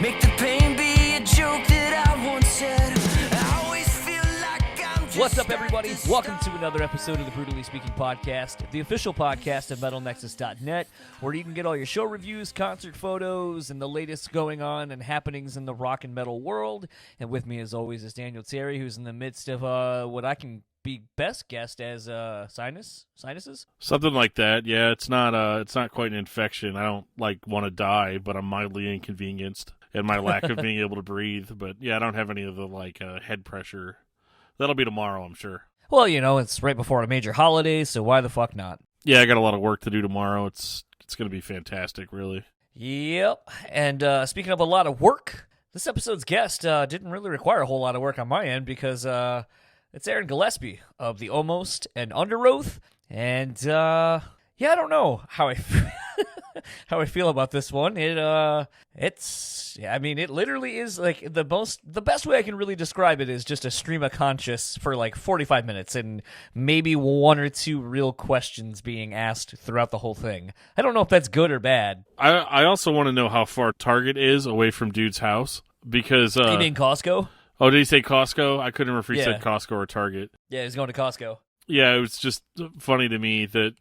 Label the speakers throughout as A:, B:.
A: Make the pain be a joke that I once said. I always feel like I'm just
B: What's up, everybody?
A: at the
B: Welcome to
A: start.
B: another episode of the Brewtally Speaking Podcast, the official podcast of MetalNexus.net, where you can get all your show reviews, concert photos, and the latest going on and happenings in the rock and metal world. And with me, as always, is Daniel Terry, who's in the midst of what I can be best guessed as sinuses.
C: Something like that. Yeah, it's not quite an infection. I don't want to die, but I'm mildly inconvenienced and my lack of being able to breathe. But yeah, I don't have any of the head pressure. That'll be tomorrow, I'm sure.
B: Well, it's right before a major holiday, so why the fuck not?
C: Yeah, I got a lot of work to do tomorrow. It's going to be fantastic, really.
B: Yep. And speaking of a lot of work, this episode's guest didn't really require a whole lot of work on my end because it's Aaron Gillespie of the Almost and Underoath. And I don't know how I how I feel about this one. It literally is like the best way I can really describe it is just a stream of conscious for like 45 minutes and maybe one or two real questions being asked throughout the whole thing. I don't know if that's good or bad.
C: I also want to know how far Target is away from Dude's house because
B: You mean Costco?
C: Oh, did he say Costco? I couldn't remember if he
B: Yeah.
C: said Costco or Target.
B: Yeah, he's going to Costco.
C: Yeah, it was just funny to me that,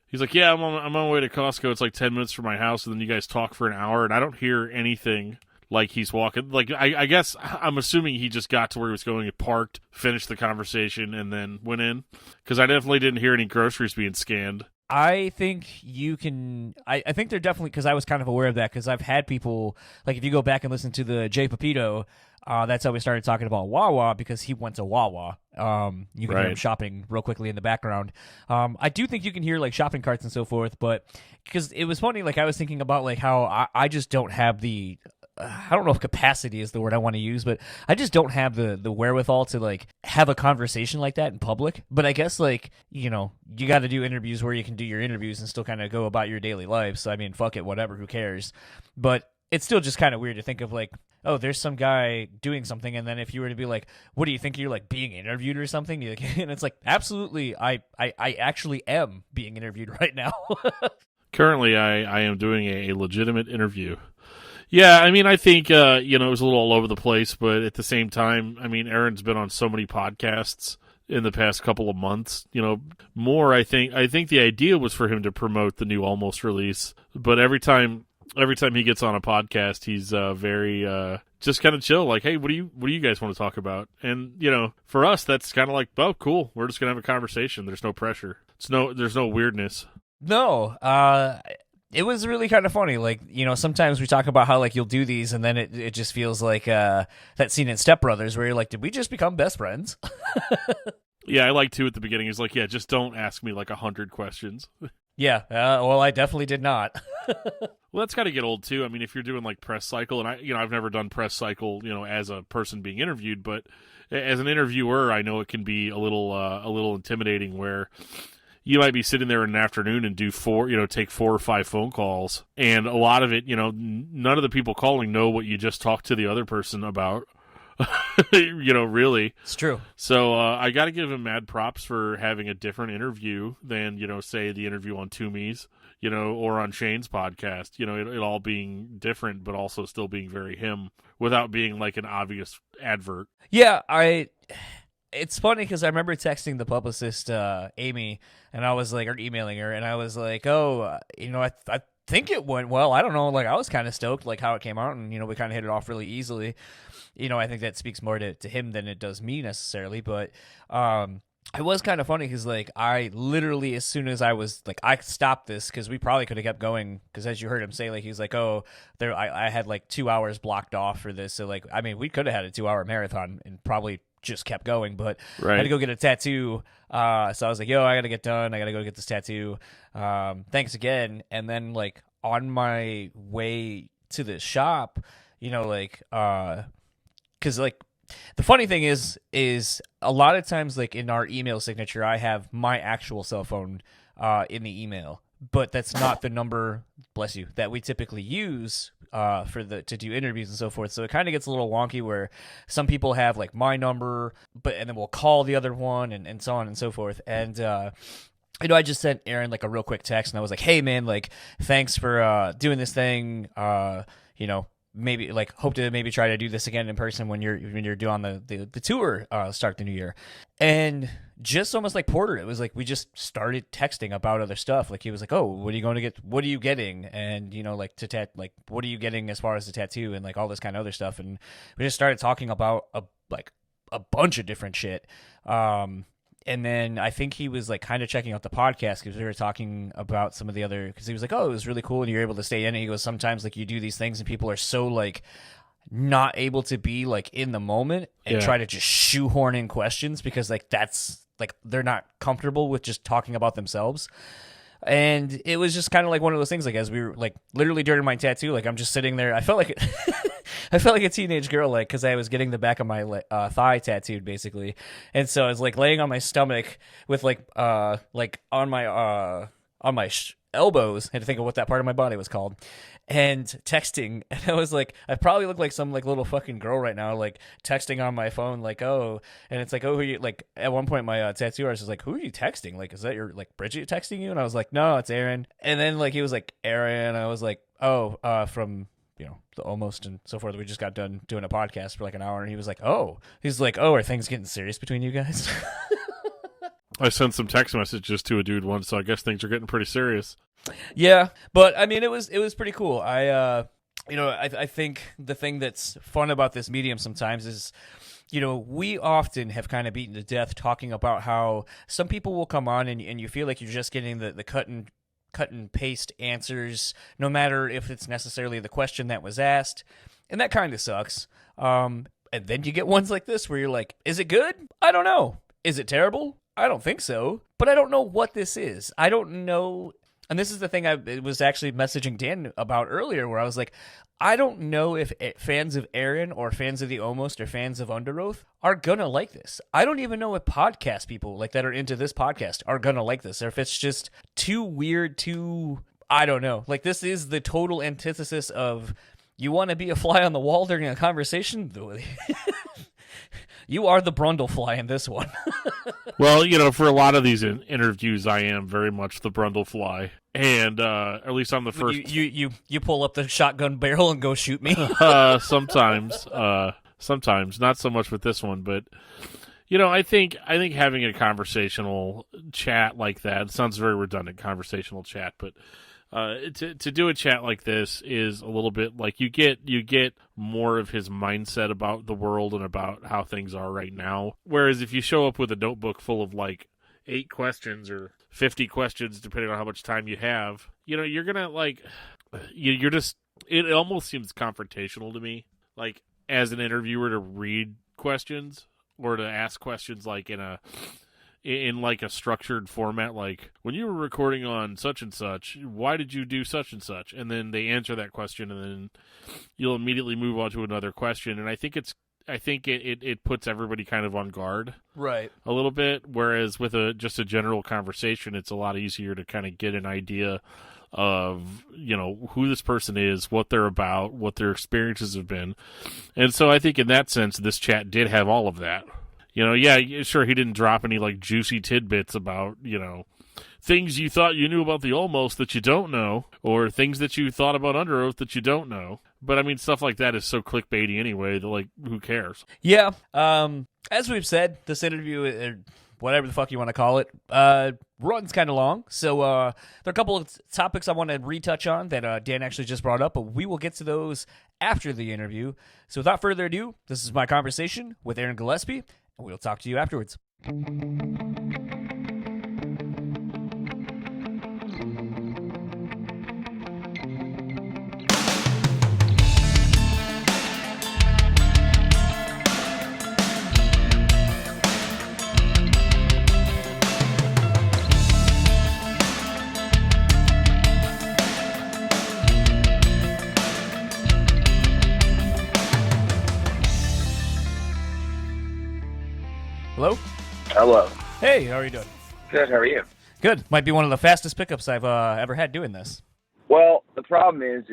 C: he's like, yeah, I'm on my way to Costco. It's 10 minutes from my house, and then you guys talk for an hour, and I don't hear anything like he's walking. I guess I'm assuming he just got to where he was going and parked, finished the conversation, and then went in. Because I definitely didn't hear any groceries being scanned.
B: I think you can. I think they're definitely, because I was kind of aware of that, because I've had people, if you go back and listen to the Jay Pepito, that's how we started talking about Wawa, because he went to Wawa. You can hear him shopping real quickly in the background. I do think you can hear shopping carts and so forth, but because it was funny, I was thinking about how I just don't have the. I don't know if capacity is the word I want to use, but I just don't have the wherewithal to have a conversation like that in public. But I guess you got to do interviews where you can do your interviews and still kind of go about your daily life. So I mean, fuck it, whatever, who cares? But it's still just kind of weird to think of oh, there's some guy doing something, and then if you were to be what do you think, you're being interviewed or something? And it's absolutely, I actually am being interviewed right now.
C: Currently, I am doing a legitimate interview. Yeah, I mean, I think, it was a little all over the place, but at the same time, I mean, Aaron's been on so many podcasts in the past couple of months, more, I think the idea was for him to promote the new Almost release, but every time he gets on a podcast, he's very just kind of chill. Hey, what do you guys want to talk about? And for us, that's kind of oh, cool. We're just gonna have a conversation. There's no pressure. There's no weirdness.
B: No, it was really kind of funny. Sometimes we talk about how you'll do these, and then it just feels like that scene in Step Brothers where you're did we just become best friends?
C: Yeah, I like to at the beginning. He's yeah, just don't ask me 100 questions.
B: Yeah, well, I definitely did not.
C: Well, that's got to get old too. I mean, if you're doing press cycle, and I've never done press cycle, as a person being interviewed, but as an interviewer, I know it can be a little intimidating where you might be sitting there in an afternoon and take 4 or 5 phone calls, and a lot of it, none of the people calling know what you just talked to the other person about. Really.
B: It's true.
C: So I got to give him mad props for having a different interview than, say, the interview on Toomey's, or on Shane's podcast. It all being different, but also still being very him without being an obvious advert.
B: Yeah, it's funny because I remember texting the publicist, Amy, and I was or emailing her, and I was oh, I think it went well. I don't know. I was kind of stoked, how it came out, and, we kind of hit it off really easily. I think that speaks more to him than it does me necessarily, but it was kind of funny because, I literally, as soon as I was, I stopped this because we probably could have kept going because as you heard him say, he's oh, I had 2 hours blocked off for this. So, I mean, we could have had a 2-hour marathon and probably just kept going, but I had to go get a tattoo. So I was yo, I got to get done. I got to go get this tattoo. Thanks again. And then, on my way to the shop, because, the funny thing is a lot of times, in our email signature, I have my actual cell phone in the email, but that's not the number, bless you, that we typically use to do interviews and so forth. So it kind of gets a little wonky where some people have my number, and then we'll call the other one and so on and so forth. And I just sent Aaron a real quick text, and I was hey man, thanks for doing this thing. maybe like hope to maybe try to do this again in person when you're doing the tour start the new year. And just almost like Porter, it was like we just started texting about other stuff. Like he was like, "Oh, what are you going to get? What are you getting?" And like like what are you getting as far as the tattoo and like all this kind of other stuff. And we just started talking about a bunch of different shit. And then I think he was like kind of checking out the podcast because we were talking about some of the other, because he was like, "Oh, it was really cool and you're able to stay in it." He goes, "Sometimes like you do these things and people are so like not able to be like in the moment and try to just shoehorn in questions because like that's like they're not comfortable with just talking about themselves." And it was just kind of like one of those things, like as we were like literally during my tattoo, like I'm just sitting there. I felt like I felt like a teenage girl, like because I was getting the back of my thigh tattooed basically, and so I was like laying on my stomach with like on my elbows. I had to think of what that part of my body was called, and texting. And I was like, I probably look like some like little fucking girl right now, like texting on my phone, like, "Oh," and it's like, "Oh, who are you?" Like at one point, my tattoo artist was like, "Who are you texting? Like, is that your like Bridget texting you?" And I was like, "No, it's Aaron." And then like he was like, "Aaron," I was like, "Oh, from the Almost and so forth. We just got done doing a podcast for like an hour," and he was like, "Oh," are things getting serious between you guys?"
C: I sent some text messages to a dude once, so I guess things are getting pretty serious.
B: Yeah, but I mean, it was pretty cool. I think the thing that's fun about this medium sometimes is, we often have kind of beaten to death talking about how some people will come on and you feel like you're just getting the cut and paste answers, no matter if it's necessarily the question that was asked, and that kind of sucks. And then you get ones like this where you're like, is it good? I don't know. Is it terrible? I don't think so, but I don't know what this is. I don't know. And this is the thing I was actually messaging Dan about earlier, where I was like, I don't know if fans of Aaron or fans of the Almost or fans of Underoath are going to like this. I don't even know if podcast people like that are into this podcast are going to like this, or if it's just too weird, I don't know. Like, this is the total antithesis of you want to be a fly on the wall during a conversation? You are the Brundlefly in this one.
C: Well, for a lot of these interviews, I am very much the Brundlefly. And at least on the first...
B: You pull up the shotgun barrel and go shoot me?
C: Sometimes. Sometimes. Not so much with this one, but... I think having a conversational chat like that, it sounds very redundant, conversational chat, but to do a chat like this is a little bit like you get more of his mindset about the world and about how things are right now. Whereas if you show up with a notebook full of like 8 questions or 50 questions, depending on how much time you have, you're gonna like you're just, it almost seems confrontational to me, like as an interviewer, to read questions or to ask questions like in like a structured format, like, when you were recording on such and such, why did you do such and such? And then they answer that question, and then you'll immediately move on to another question. And I think it puts everybody kind of on guard,
B: right,
C: a little bit. Whereas with just a general conversation, it's a lot easier to kind of get an idea of who this person is, what they're about, what their experiences have been. And so I think in that sense, this chat did have all of that. Sure, he didn't drop any like juicy tidbits about, things you thought you knew about the Almost that you don't know, or things that you thought about Underoath that you don't know. But I mean, stuff like that is so clickbaity anyway that, like, who cares?
B: Yeah. As we've said, this interview, whatever the fuck you want to call it, runs kind of long. So there are a couple of topics I want to retouch on that Dan actually just brought up, but we will get to those after the interview. So without further ado, this is my conversation with Aaron Gillespie. We'll talk to you afterwards. Hello?
D: Hello.
B: Hey, how are you doing?
D: Good, how are you?
B: Good. Might be one of the fastest pickups I've ever had doing this.
D: Well, the problem is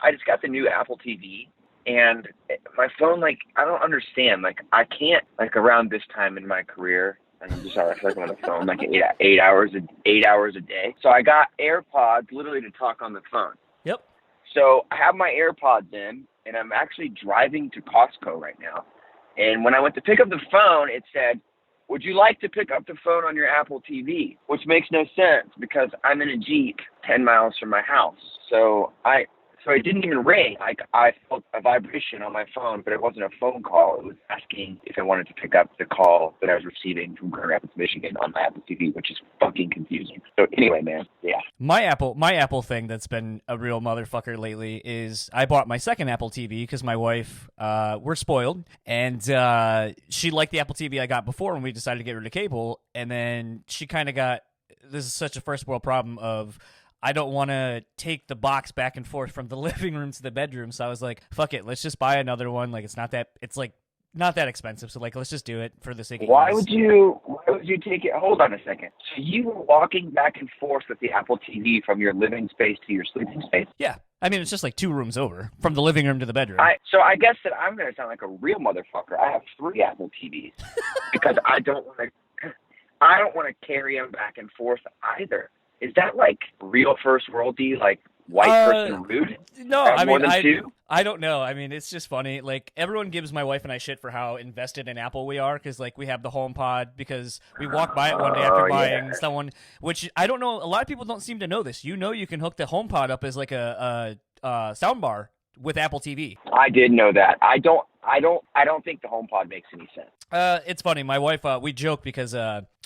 D: I just got the new Apple TV, and my phone, like, I don't understand. Like, I can't, like, around this time in my career, and I'm just I feel like I'm on the phone, like, 8 hours a day. So I got AirPods literally to talk on the phone.
B: Yep.
D: So I have my AirPods in, and I'm actually driving to Costco right now. And when I went to pick up the phone, it said, would you like to pick up the phone on your Apple TV? Which makes no sense because I'm in a Jeep 10 miles from my house. So it didn't even ring. I felt a vibration on my phone, but it wasn't a phone call. It was asking if I wanted to pick up the call that I was receiving from Grand Rapids, Michigan on my Apple TV, which is fucking confusing. So anyway, man, yeah.
B: My Apple thing that's been a real motherfucker lately is I bought my second Apple TV because my wife, we're spoiled, and she liked the Apple TV I got before when we decided to get rid of cable, and then she kind of got, this is such a first world problem of, I don't want to take the box back and forth from the living room to the bedroom. So I was like, fuck it, let's just buy another one. Like, it's not that expensive. So like, let's just do it for the sake of
D: Why would you take it? Hold on a second. So you were walking back and forth with the Apple TV from your living space to your sleeping space?
B: Yeah. I mean, it's just like 2 rooms over from the living room to the bedroom.
D: So I guess that I'm going to sound like a real motherfucker. I have 3 Apple TVs because I don't want to carry them back and forth either. Is that like real first worldy, like white person rude?
B: No, I mean,
D: I
B: don't know. I mean, it's just funny. Like, everyone gives my wife and I shit for how invested in Apple we are because, like, we have the HomePod because we walked by it one day after buying someone, which I don't know. A lot of people don't seem to know this. You know, you can hook the HomePod up as like a soundbar with Apple TV.
D: I did know that. I don't think the HomePod makes any sense.
B: It's funny. My wife, we joke because,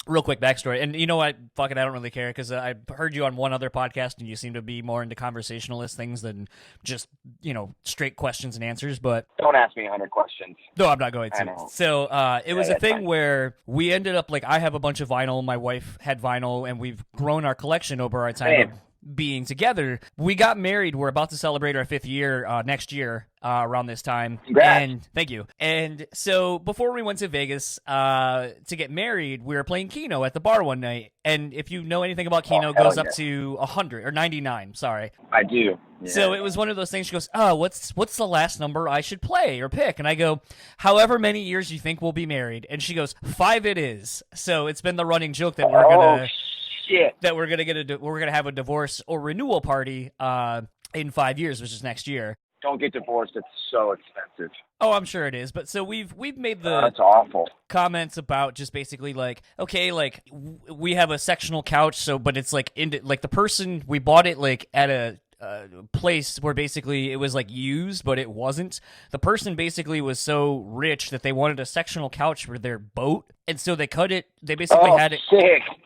B: real quick backstory, and you know what? Fuck it, I don't really care because I heard you on one other podcast, and you seem to be more into conversationalist things than just straight questions and answers. But
D: don't ask me 100 questions.
B: No, I'm not going to. So it was a thing where we ended up like I have a bunch of vinyl, my wife had vinyl, and we've grown our collection over our time.
D: Same.
B: Being together. We got married. We're about to celebrate our 5th year next year around this time.
D: Congrats.
B: And thank you. And so before we went to Vegas to get married, we were playing Keno at the bar one night. And if you know anything about Keno, it goes up to 100 or 99. Sorry.
D: I do. Yeah.
B: So it was one of those things. She goes, "Oh, what's the last number I should play or pick?" And I go, "However many years you think we'll be married." And she goes, "5 it is." So it's been the running joke that we're gonna.
D: Shit.
B: That we're gonna have a divorce or renewal party in 5 years, which is next year.
D: Don't get divorced; it's so expensive.
B: Oh, I'm sure it is. But so we've made the
D: that's awful
B: comments about just basically like, okay, like we have a sectional couch, so but it's like like the person we bought it like at a place where basically it was like used, but it wasn't. The person basically was so rich that they wanted a sectional couch for their boat, and so they basically had it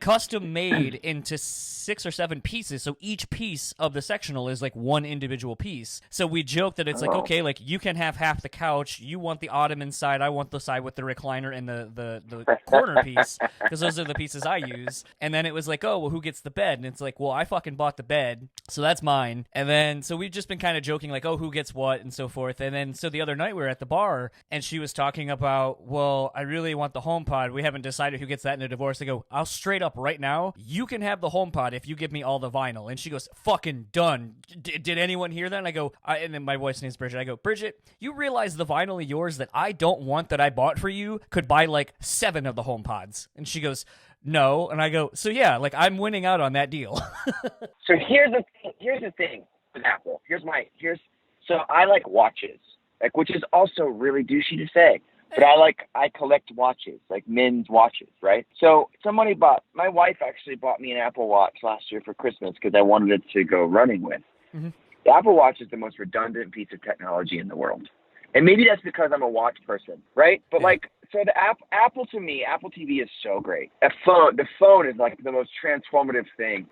B: custom made into 6 or 7 pieces. So each piece of the sectional is like one individual piece. So we joke that it's like, okay, like you can have half the couch. You want the ottoman side. I want the side with the recliner and the corner piece because those are the pieces I use. And then it was like, oh, well, who gets the bed? And it's like, well, I fucking bought the bed, so that's mine. And then so we've just been kind of joking like, oh, who gets what and so forth. And then so the other night we were at the bar and she was talking about, well, I really want the HomePod. We haven't decided who gets that in a divorce. I go, I'll straight up right now, you can have the HomePod if you give me all the vinyl. And she goes, fucking done. Did anyone hear that? And I go, and then my wife's name's Bridget. I go, Bridget, you realize the vinyl of yours that I don't want that I bought for you could buy like 7 of the HomePods. And she goes, no. And I go, so yeah, like I'm winning out on that deal.
D: So here's the thing with Apple. So I like watches, like, which is also really douchey to say, but I collect watches, like men's watches, right? So my wife actually bought me an Apple Watch last year for Christmas because I wanted it to go running with. Mm-hmm. The Apple Watch is the most redundant piece of technology in the world. And maybe that's because I'm a watch person, right? But so the Apple to me, Apple TV is so great. The phone is like the most transformative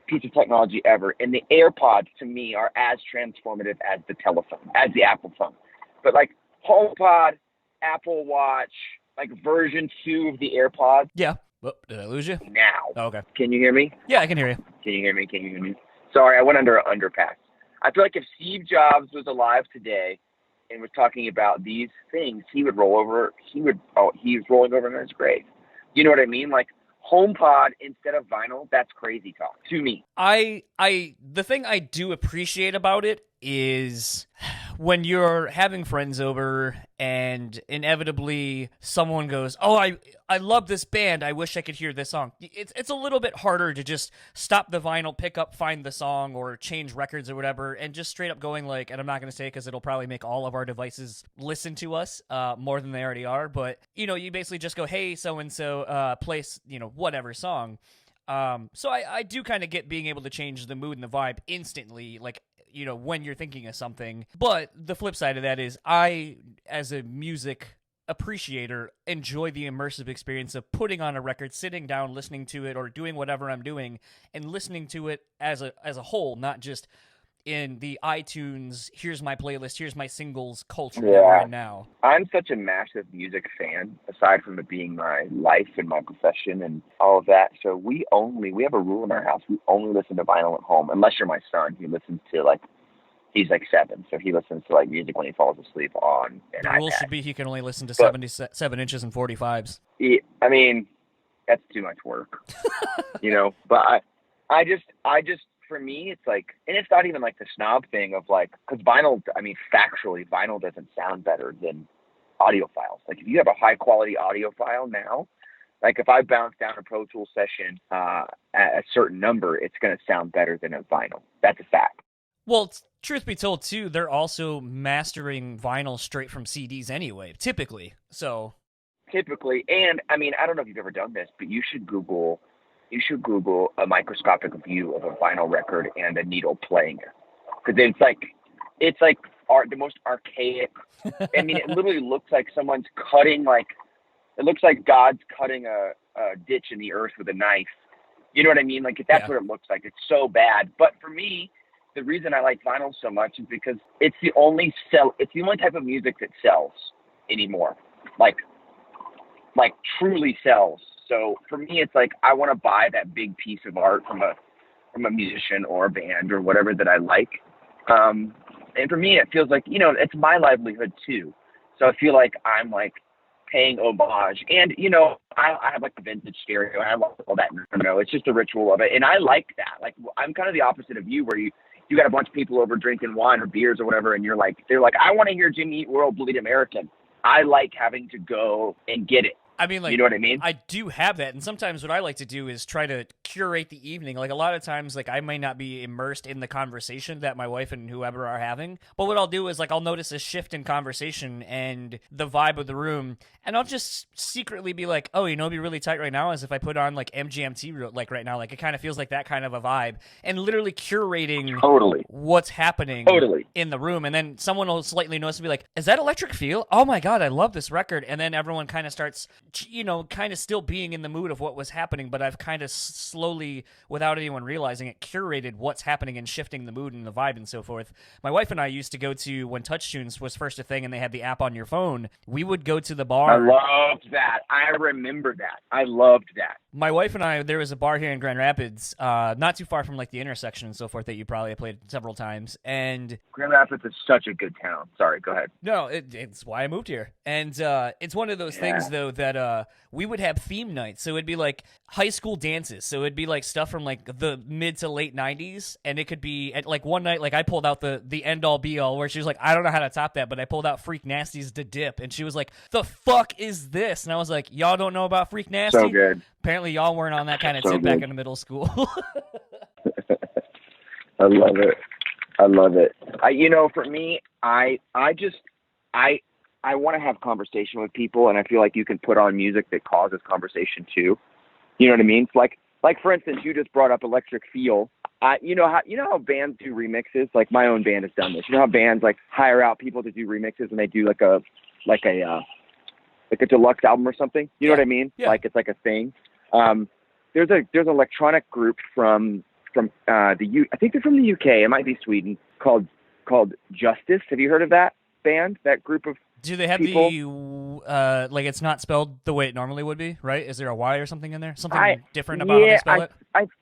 D: piece of technology ever. And the AirPods to me are as transformative as the telephone, as the Apple phone. But like HomePod, Apple Watch, like version 2 of the AirPods.
B: Yeah. Oh, did I lose you?
D: Now.
B: Oh, okay.
D: Can you hear me?
B: Yeah, I can hear you.
D: Can you hear me? Sorry, I went under an underpass. I feel like if Steve Jobs was alive today and was talking about these things, he would roll over. He's rolling over in his grave. You know what I mean? Like HomePod instead of vinyl, that's crazy talk to me.
B: The thing I do appreciate about it is when you're having friends over and inevitably someone goes, "Oh, I love this band. I wish I could hear this song." It's a little bit harder to just stop the vinyl, pick up, find the song, or change records or whatever, and just straight up going like, and I'm not going to say because it'll probably make all of our devices listen to us more than they already are, but, you basically just go, "Hey, so-and-so, play, whatever song." So I do kind of get being able to change the mood and the vibe instantly, like, when you're thinking of something. But the flip side of that is I, as a music appreciator, enjoy the immersive experience of putting on a record, sitting down, listening to it, or doing whatever I'm doing, and listening to it as a whole, not just in the iTunes, here's my playlist, here's my singles culture that we're in now.
D: I'm such a massive music fan, aside from it being my life and my profession and all of that. So we have a rule in our house. We only listen to vinyl at home, unless you're my son. He listens to, he's 7, so he listens to, music when he falls asleep on an iPad.
B: The rule should be he can only listen to 77 inches and 45s.
D: I mean, that's too much work, but I just, for me, it's and it's not even the snob thing of because vinyl, factually, vinyl doesn't sound better than audio files. If you have a high quality audio file now, if I bounce down a Pro Tools session at a certain number, it's going to sound better than a vinyl. That's a fact.
B: Well, truth be told, too, they're also mastering vinyl straight from CDs anyway, typically.
D: Typically, and I don't know if you've ever done this, but you should Google a microscopic view of a vinyl record and a needle playing it, because it's the most archaic. It literally looks like someone's cutting, it looks like God's cutting a ditch in the earth with a knife. You know what I mean? That's what it looks like. It's so bad. But for me, the reason I like vinyl so much is because it's the only type of music that sells anymore. Truly sells. So for me, it's I want to buy that big piece of art from a musician or a band or whatever that I like. And for me, it feels it's my livelihood too. So I feel like I'm paying homage. And, I have a vintage stereo and I love all that. It's just a ritual of it. And I like that. I'm kind of the opposite of you, where you got a bunch of people over drinking wine or beers or whatever, and they're I want to hear Jimmy Eat World Bleed American. I like having to go and get it. You know what I mean?
B: I do have that, and sometimes what I like to do is try to curate the evening. A lot of times, I might not be immersed in the conversation that my wife and whoever are having, but what I'll do is, I'll notice a shift in conversation and the vibe of the room, and I'll just secretly be like, oh, it'd be really tight right now is if I put on, MGMT, right now. It kind of feels like that kind of a vibe, and literally curating what's happening in the room, and then someone will slightly notice and be like, is that Electric Feel? Oh my God, I love this record, and then everyone kind of starts kind of still being in the mood of what was happening, but I've kind of slowly, without anyone realizing it, curated what's happening and shifting the mood and the vibe and so forth. My wife and I used to go to, when TouchTunes was first a thing and they had the app on your phone, we would go to the bar.
D: I loved that. I remember that. I loved that.
B: My wife and I, there was a bar here in Grand Rapids, not too far from the intersection and so forth that you probably have played several times. And
D: Grand Rapids is such a good town. Sorry, go ahead.
B: No, it's why I moved here. And it's one of those things, though, that we would have theme nights. So it'd be high school dances. So it'd be stuff from the mid to late 90s. And it could be at one night, I pulled out the end all be all, where she was like, I don't know how to top that, but I pulled out Freak Nasty's "Da Dip." And she was like, the fuck is this? And I was like, y'all don't know about Freak Nasty?
D: So good.
B: Apparently y'all weren't on that kind of tip back in the middle school.
D: I love it. For me, I want to have conversation with people, and I feel like you can put on music that causes conversation too. You know what I mean? Like for instance, you just brought up Electric Feel. You know how bands do remixes? My own band has done this. You know how bands hire out people to do remixes, and they do a deluxe album or something. You know what I mean?
B: Yeah.
D: It's a thing. There's an electronic group from I think they're from the UK. It might be Sweden, called Justice. Have you heard of that band? That group of
B: Do they have
D: people?
B: The it's not spelled the way it normally would be, right? Is there a Y or something in there? Something different about how they spell it?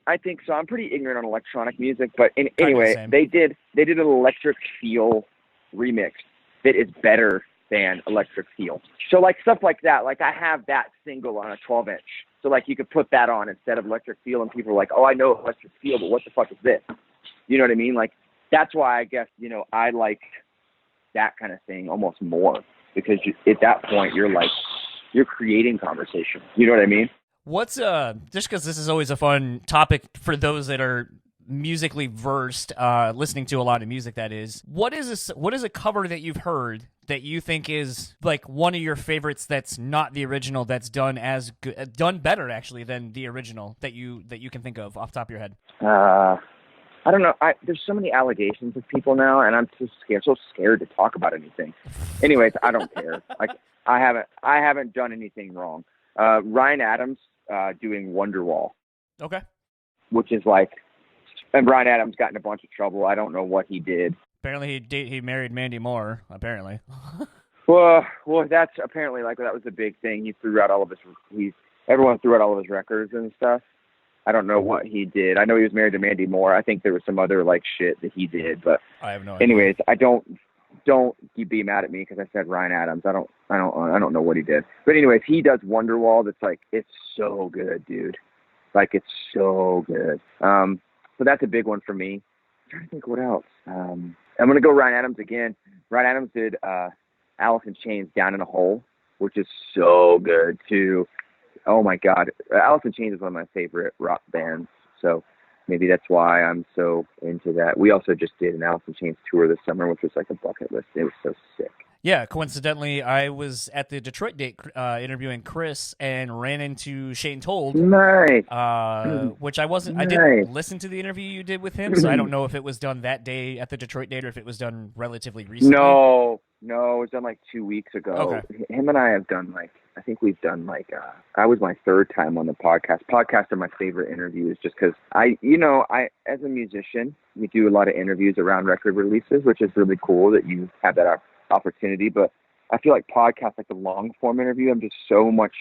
D: I think so. I'm pretty ignorant on electronic music, but anyway, they did an Electric Feel remix that is better than Electric Feel. So stuff like that. I have that single on a 12-inch. So you could put that on instead of Electric Feel, and people are like, oh, I know Electric Feel, but what the fuck is this? You know what I mean? that's why I guess, I like that kind of thing almost more, because at that point you're creating conversation. You know what I mean?
B: What's just because this is always a fun topic for those that are musically versed, listening to a lot of music, that is, what is a cover that you've heard that you think is like one of your favorites that's not the original, that's done as good, done better actually than the original, that you can think of off the top of your head?
D: I don't know. There's so many allegations of people now, and I'm so scared to talk about anything. Anyways, I don't care. Like, I haven't done anything wrong. Ryan Adams doing Wonderwall.
B: Okay.
D: Which is like, and Ryan Adams got in a bunch of trouble. I don't know what he did.
B: Apparently he married Mandy Moore, apparently.
D: Well, that's apparently, like, that was the big thing. He threw out all of everyone threw out all of his records and stuff. I don't know what he did. I know he was married to Mandy Moore. I think there was some other like shit that he did, but
B: I have no idea.
D: Anyways, don't you be mad at me because I said Ryan Adams. I don't know what he did. But anyways, he does Wonderwall. That's like, it's so good, dude. Like, it's so good. So that's a big one for me. I'm trying to think what else. I'm gonna go Ryan Adams again. Ryan Adams did Alice in Chains, Down in a Hole, which is so good too. Oh my God, Alice in Chains is one of my favorite rock bands, so maybe that's why I'm so into that. We also just did an Alice in Chains tour this summer, which was like a bucket list. It was so sick.
B: Yeah, coincidentally, I was at the Detroit date interviewing Chris and ran into Shane Told.
D: Nice.
B: Which I
D: Nice.
B: didn't listen to the interview you did with him, so I don't know if it was done that day at the Detroit date or if it was done relatively recently.
D: No, it was done like 2 weeks ago.
B: Okay.
D: Him and I have done I think we've done I was my third time on the podcast. Podcasts are my favorite interviews just because I, as a musician, we do a lot of interviews around record releases, which is really cool that you have that opportunity. But I feel like podcasts, like the long form interview, I'm so much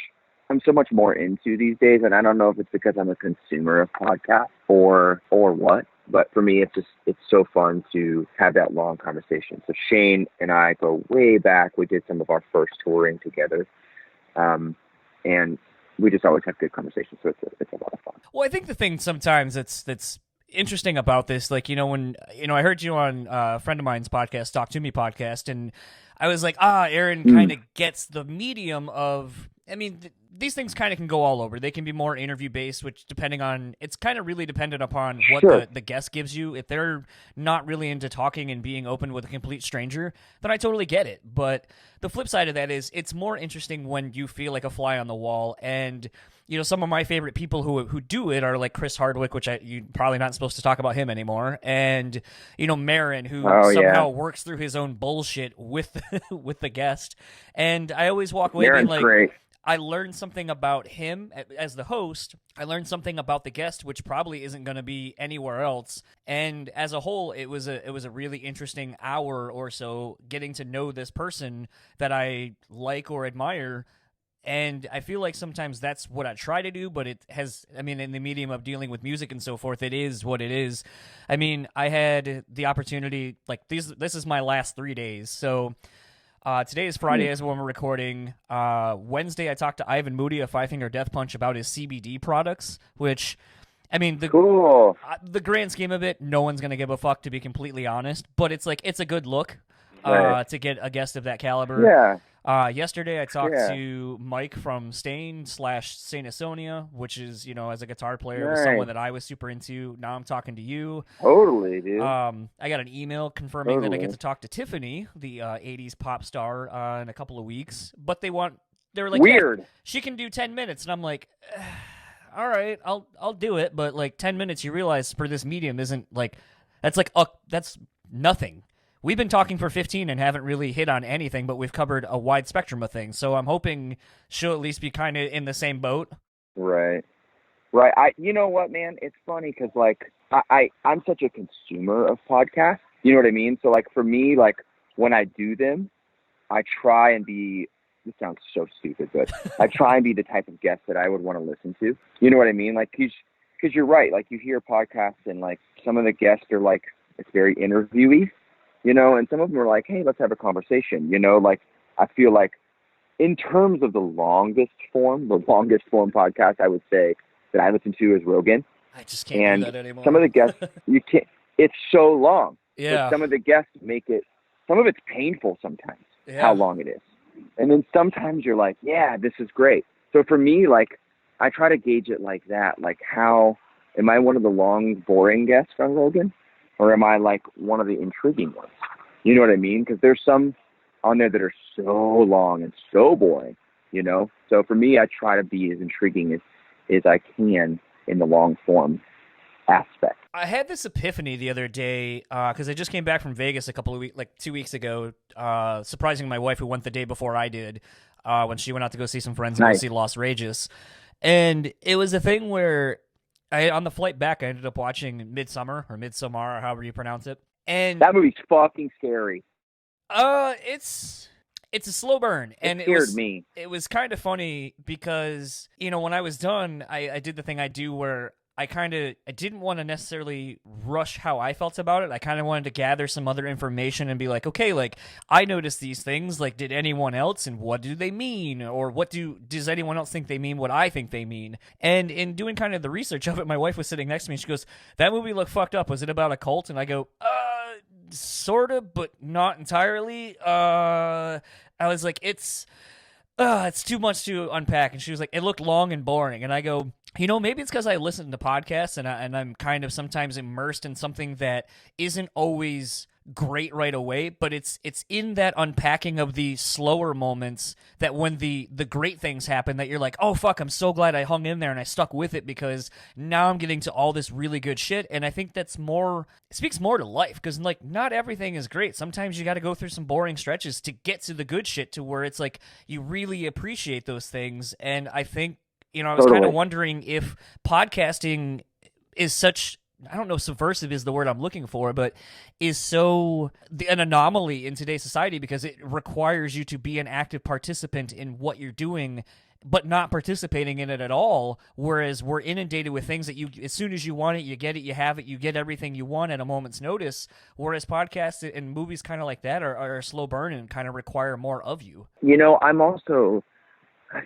D: more into these days. And I don't know if it's because I'm a consumer of podcasts or what, but for me, it's so fun to have that long conversation. So Shane and I go way back. We did some of our first touring together. And we just always have good conversations. So it's a lot of fun.
B: Well, I think the thing sometimes that's interesting about this, like, when, I heard you on a friend of mine's podcast, Talk To Me podcast, and I was like, Aaron kind of gets the medium of, these things kind of can go all over. They can be more interview based, which it's kind of really dependent upon what
D: Sure.
B: the guest gives you. If they're not really into talking and being open with a complete stranger, then I totally get it. But the flip side of that is it's more interesting when you feel like a fly on the wall. And, some of my favorite people who do it are like Chris Hardwick, which you're probably not supposed to talk about him anymore. And, Marin, who somehow works through his own bullshit with with the guest. And I always walk away being like,
D: great.
B: I learned something about him as the host. I learned something about the guest, which probably isn't going to be anywhere else. And as a whole, it was a really interesting hour or so getting to know this person that I like or admire. And I feel like sometimes that's what I try to do, but it has, in the medium of dealing with music and so forth, it is what it is. I had the opportunity, like, this is my last 3 days. So today is Friday as when we're recording. Wednesday, I talked to Ivan Moody of Five Finger Death Punch about his CBD products, which,
D: Cool.
B: The grand scheme of it, no one's going to give a fuck, to be completely honest. But it's a good look
D: Right.
B: to get a guest of that caliber.
D: Yeah.
B: Yesterday, I talked to Mike from Stain / Saint Asonia, which is, as a guitar player, was someone that I was super into. Now I'm talking to you.
D: Totally, dude.
B: I got an email confirming that I get to talk to Tiffany, the 80s pop star, in a couple of weeks. But they were like,
D: weird.
B: Yeah, she can do 10 minutes. And I'm like, all right, I'll do it. But like 10 minutes, you realize for this medium isn't like, that's nothing. We've been talking for 15 and haven't really hit on anything, but we've covered a wide spectrum of things. So I'm hoping she'll at least be kind of in the same boat.
D: Right. You know what, man? It's funny because, like, I'm such a consumer of podcasts. You know what I mean? So, like, for me, like, when I do them, I try and be, this sounds so stupid, but I try and be the type of guest that I would want to listen to. You know what I mean? Like, because you're right. Like, you hear podcasts and, like, some of the guests are, like, it's very interviewee. And some of them are like, hey, let's have a conversation. Like, I feel like in terms of the longest form podcast, I would say that I listen to is Rogan.
B: I just can't do that anymore.
D: Some of the guests, you can't, it's so long.
B: Yeah.
D: But some of the guests some of it's painful sometimes,
B: Yeah.
D: how long it is. And then sometimes you're like, yeah, this is great. So for me, like, I try to gauge it like that. Like, how am I one of the long, boring guests on Rogan? Or am I like one of the intriguing ones? You know what I mean? Because there's some on there that are so long and so boring, you know? So for me, I try to be as intriguing as I can in the long form aspect.
B: I had this epiphany the other day because I just came back from Vegas a couple of weeks, like 2 weeks ago, surprising my wife who went the day before I did when she went out to go see some friends and go
D: Nice.
B: see Lost Rages. And it was a thing where on the flight back, I ended up watching Midsommar, or however you pronounce it. And
D: That movie's fucking scary.
B: it's a slow burn, and
D: It scared me.
B: It was kind of funny because, you know, when I was done, I did the thing I do where I didn't want to necessarily rush how I felt about it. I kind of wanted to gather some other information and be like, okay, like, I noticed these things. Like, did anyone else, and what do they mean? Or does anyone else think they mean what I think they mean? And in doing kind of the research of it, my wife was sitting next to me and she goes, that movie looked fucked up. Was it about a cult? And I go, sort of, but not entirely. I was like, it's too much to unpack. And she was like, it looked long and boring. And I go, you know, maybe it's because I listen to podcasts and I'm kind of sometimes immersed in something that isn't always great right away, but it's in that unpacking of the slower moments that when the great things happen that you're like, oh fuck, I'm so glad I hung in there and I stuck with it because now I'm getting to all this really good shit. And I think that's speaks more to life because, like, not everything is great. Sometimes you got to go through some boring stretches to get to the good shit, to where it's like you really appreciate those things. And I think, you know, I was kind of wondering if podcasting is such, I don't know, subversive is the word I'm looking for, but is so an anomaly in today's society because it requires you to be an active participant in what you're doing, but not participating in it at all. Whereas we're inundated with things that as soon as you want it, you get it, you have it, you get everything you want at a moment's notice. Whereas podcasts and movies kind of like that are a slow burn and kind of require more of you.
D: You know, I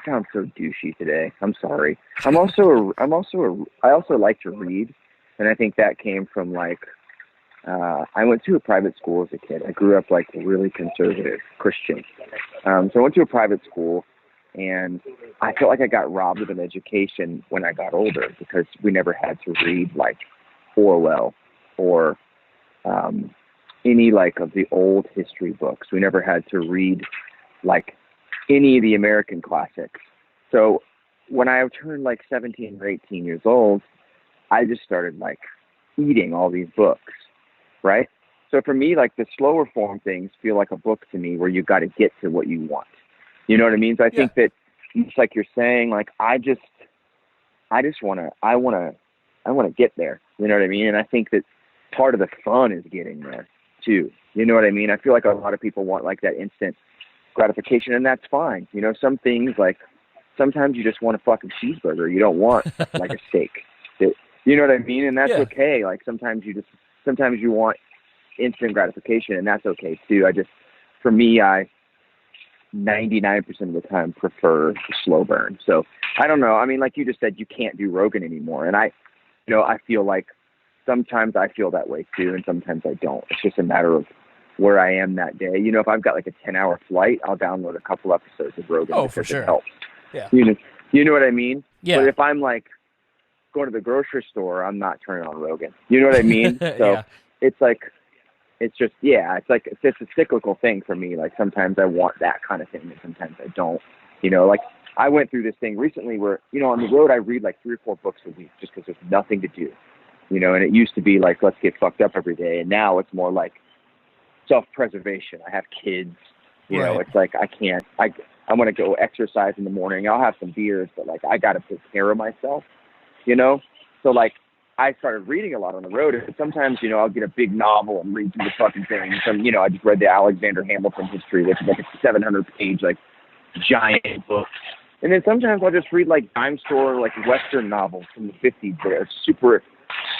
D: sound so douchey today. I'm sorry. I also like to read, and I think that came from, like, I went to a private school as a kid. I grew up like really conservative Christian. So I went to a private school, and I felt like I got robbed of an education when I got older because we never had to read like Orwell or any like of the old history books. We never had to read like any of the American classics. So when I turned like 17 or 18 years old, I just started like eating all these books, right? So for me, like the slower form things feel like a book to me where you got to get to what you want. You know what I mean? So I think that it's like you're saying, like, I want to get there. You know what I mean? And I think that part of the fun is getting there too. You know what I mean? I feel like a lot of people want like that instant gratification, and that's fine. You know, some things, like sometimes you just want a fucking cheeseburger. You don't want like a steak. You know what I mean? And that's okay. Like sometimes you want instant gratification, and that's okay too. For me, I 99% of the time prefer the slow burn. So I don't know. I mean, like you just said, you can't do Rogan anymore. And I feel like sometimes I feel that way too, and sometimes I don't. It's just a matter of where I am that day. You know, if I've got like a 10-hour flight, I'll download a couple episodes of Rogan.
B: Oh, for sure.
D: It helps.
B: Yeah.
D: You know what I mean?
B: Yeah.
D: But if I'm like going to the grocery store, I'm not turning on Rogan. You know what I mean? So it's like, it's just a cyclical thing for me. Like sometimes I want that kind of thing, and sometimes I don't. You know, like I went through this thing recently where, you know, on the road I read like 3 or 4 books a week just because there's nothing to do. You know, and it used to be like, let's get fucked up every day, and now it's more like self-preservation. I have kids. You know, it's like I want to go exercise in the morning. I'll have some beers, but like I got to take care of myself. You know, so like I started reading a lot on the road, and sometimes, you know, I'll get a big novel and read through the fucking thing. And you know, I just read the Alexander Hamilton history, which is like a 700-page like giant book. And then sometimes I'll just read like dime store like Western novels from the 50s that are super,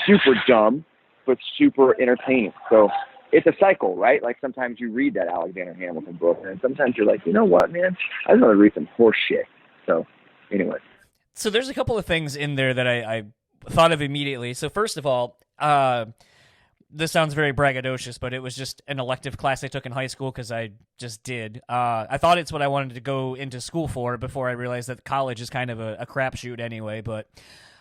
D: super dumb but super entertaining. So it's a cycle, right? Like sometimes you read that Alexander Hamilton book, and sometimes you're like, you know what, man, I just want to read some horse shit. So anyway.
B: So there's a couple of things in there that I thought of immediately. So first of all, this sounds very braggadocious, but it was just an elective class I took in high school because I just did. I thought it's what I wanted to go into school for before I realized that college is kind of a crapshoot anyway. But,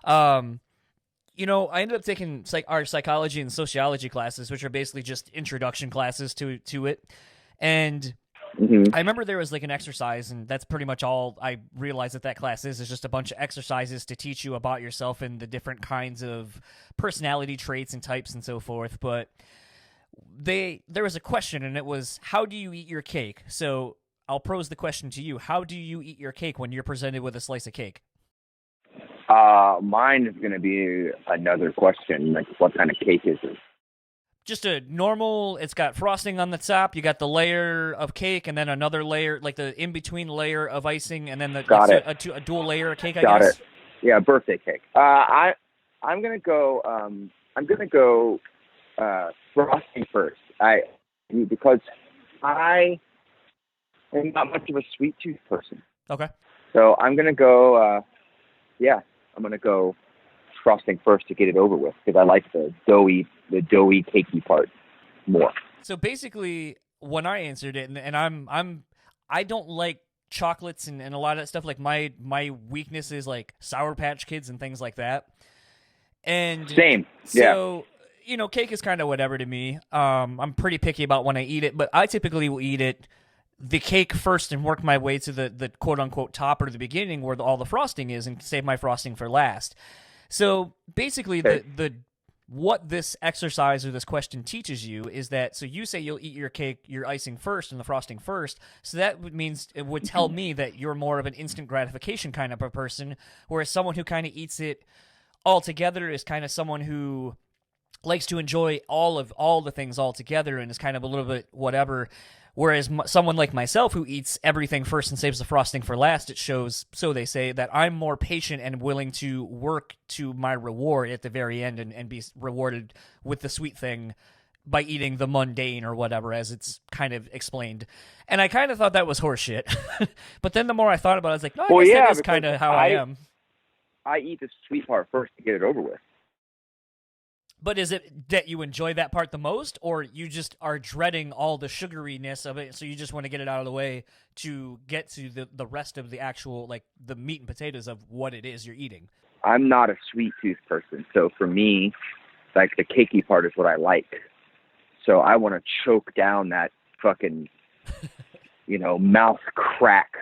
B: you know, I ended up taking our psychology and sociology classes, which are basically just introduction classes to it. And I remember there was like an exercise, and that's pretty much all I realized that class is just a bunch of exercises to teach you about yourself and the different kinds of personality traits and types and so forth. But there was a question, and it was, how do you eat your cake? So I'll pose the question to you. How do you eat your cake when you're presented with a slice of cake?
D: Mine is going to be another question, like what kind of cake is it?
B: Just a normal, it's got frosting on the top, you got the layer of cake, and then another layer, like the in-between layer of icing, and then a dual layer of cake, I guess. Got it.
D: Yeah, birthday cake. I'm gonna go frosting first. Because I am not much of a sweet tooth person.
B: Okay.
D: So I'm gonna go frosting first to get it over with, because I like the doughy cakey part more.
B: So basically, when I answered it, and I don't like chocolates and a lot of that stuff. Like my weakness is like Sour Patch Kids and things like that. And
D: same.
B: So, you know, cake is kind of whatever to me. I'm pretty picky about when I eat it, but I typically will eat the cake first and work my way to the quote unquote top or the beginning where all the frosting is, and save my frosting for last. So basically, what this exercise or this question teaches you is that, so you say you'll eat your cake, your icing first and the frosting first. So that it would tell me that you're more of an instant gratification kind of a person, whereas someone who kind of eats it all together is kind of someone who likes to enjoy all the things all together and is kind of a little bit whatever. Whereas someone like myself who eats everything first and saves the frosting for last, it shows, so they say, that I'm more patient and willing to work to my reward at the very end and be rewarded with the sweet thing by eating the mundane or whatever, as it's kind of explained. And I kind of thought that was horseshit. But then the more I thought about it, I was like, no, I guess that is kind of how I am.
D: I eat the sweet part first to get it over with.
B: But is it that you enjoy that part the most, or you just are dreading all the sugariness of it, so you just want to get it out of the way to get to the rest of the actual, like, the meat and potatoes of what it is you're eating?
D: I'm not a sweet tooth person, so for me, like, the cakey part is what I like. So I want to choke down that fucking, mouth crack,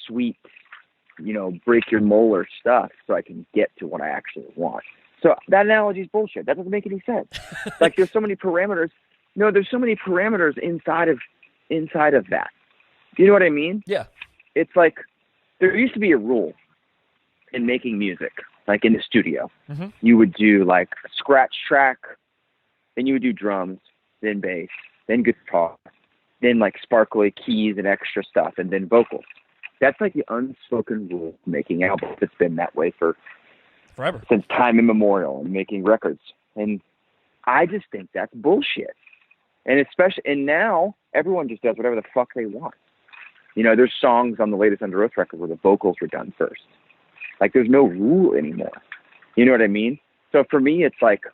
D: sweet, break your molar stuff so I can get to what I actually want. So that analogy is bullshit. That doesn't make any sense. Like, there's so many parameters. No, there's so many parameters inside of that. Do you know what I mean?
B: Yeah.
D: It's like, there used to be a rule in making music, like in the studio. Mm-hmm. You would do like a scratch track, then you would do drums, then bass, then guitar, then like sparkly keys and extra stuff, and then vocals. That's like the unspoken rule of making albums. It's been that way for
B: forever,
D: since time immemorial, and making records. And I just think that's bullshit. And now everyone just does whatever the fuck they want. There's songs on the latest Underoath record where the vocals were done first. Like, there's no rule anymore. You know what I mean? So for me, it's like,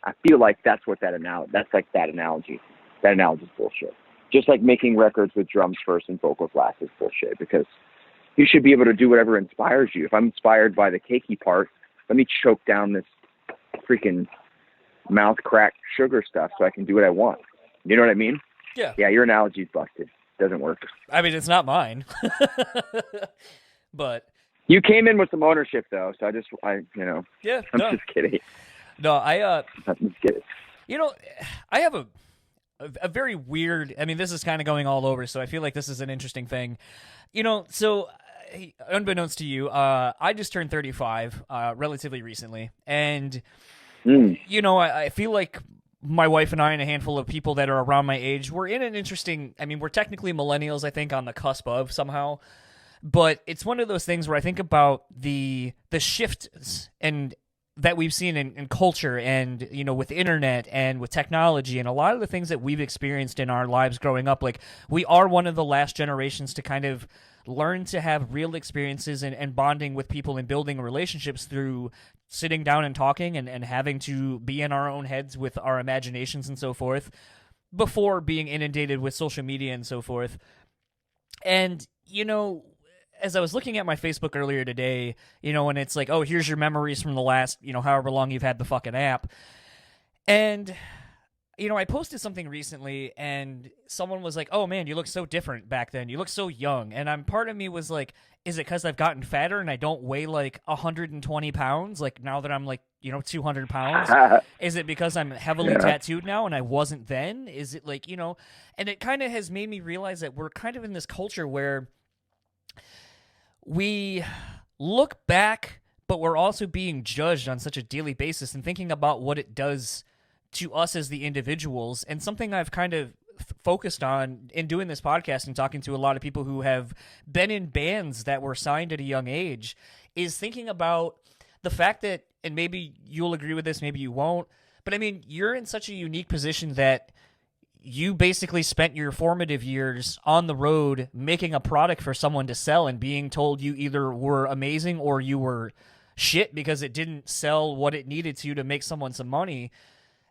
D: I feel like that's that analogy. That analogy is bullshit. Just like making records with drums first and vocals last is bullshit, because you should be able to do whatever inspires you. If I'm inspired by the cakey part, let me choke down this freaking mouth crack sugar stuff so I can do what I want. You know what I mean?
B: Yeah.
D: Yeah, your analogy's busted. Doesn't work.
B: I mean, it's not mine. But
D: you came in with some ownership, though, so
B: Yeah,
D: I'm just kidding.
B: No, I'm
D: just kidding.
B: I have a very weird, I mean, this is kind of going all over, so I feel like this is an interesting thing. So unbeknownst to you, I just turned 35 relatively recently, and I feel like my wife and I and a handful of people that are around my age, we're in an interesting, I mean, we're technically millennials, I think, on the cusp of somehow, but it's one of those things where I think about the shifts and that we've seen in culture and, you know, with internet and with technology and a lot of the things that we've experienced in our lives growing up, like we are one of the last generations to kind of learn to have real experiences and bonding with people and building relationships through sitting down and talking and having to be in our own heads with our imaginations and so forth before being inundated with social media and so forth. And, you know, as I was looking at my Facebook earlier today, you know, and it's like, oh, here's your memories from the last, you know, however long you've had the fucking app. And, you know, I posted something recently and someone was like, oh man, you look so different back then. You look so young. And part of me was like, is it because I've gotten fatter and I don't weigh like 120 pounds? Like now that I'm like, you know, 200 pounds? Is it because I'm heavily tattooed now and I wasn't then? Is it like, you know, and it kind of has made me realize that we're kind of in this culture where we look back, but we're also being judged on such a daily basis and thinking about what it does to us as the individuals. And something I've kind of focused on in doing this podcast and talking to a lot of people who have been in bands that were signed at a young age is thinking about the fact that, and maybe you'll agree with this, maybe you won't, but I mean, you're in such a unique position that you basically spent your formative years on the road making a product for someone to sell and being told you either were amazing or you were shit because it didn't sell what it needed to make someone some money.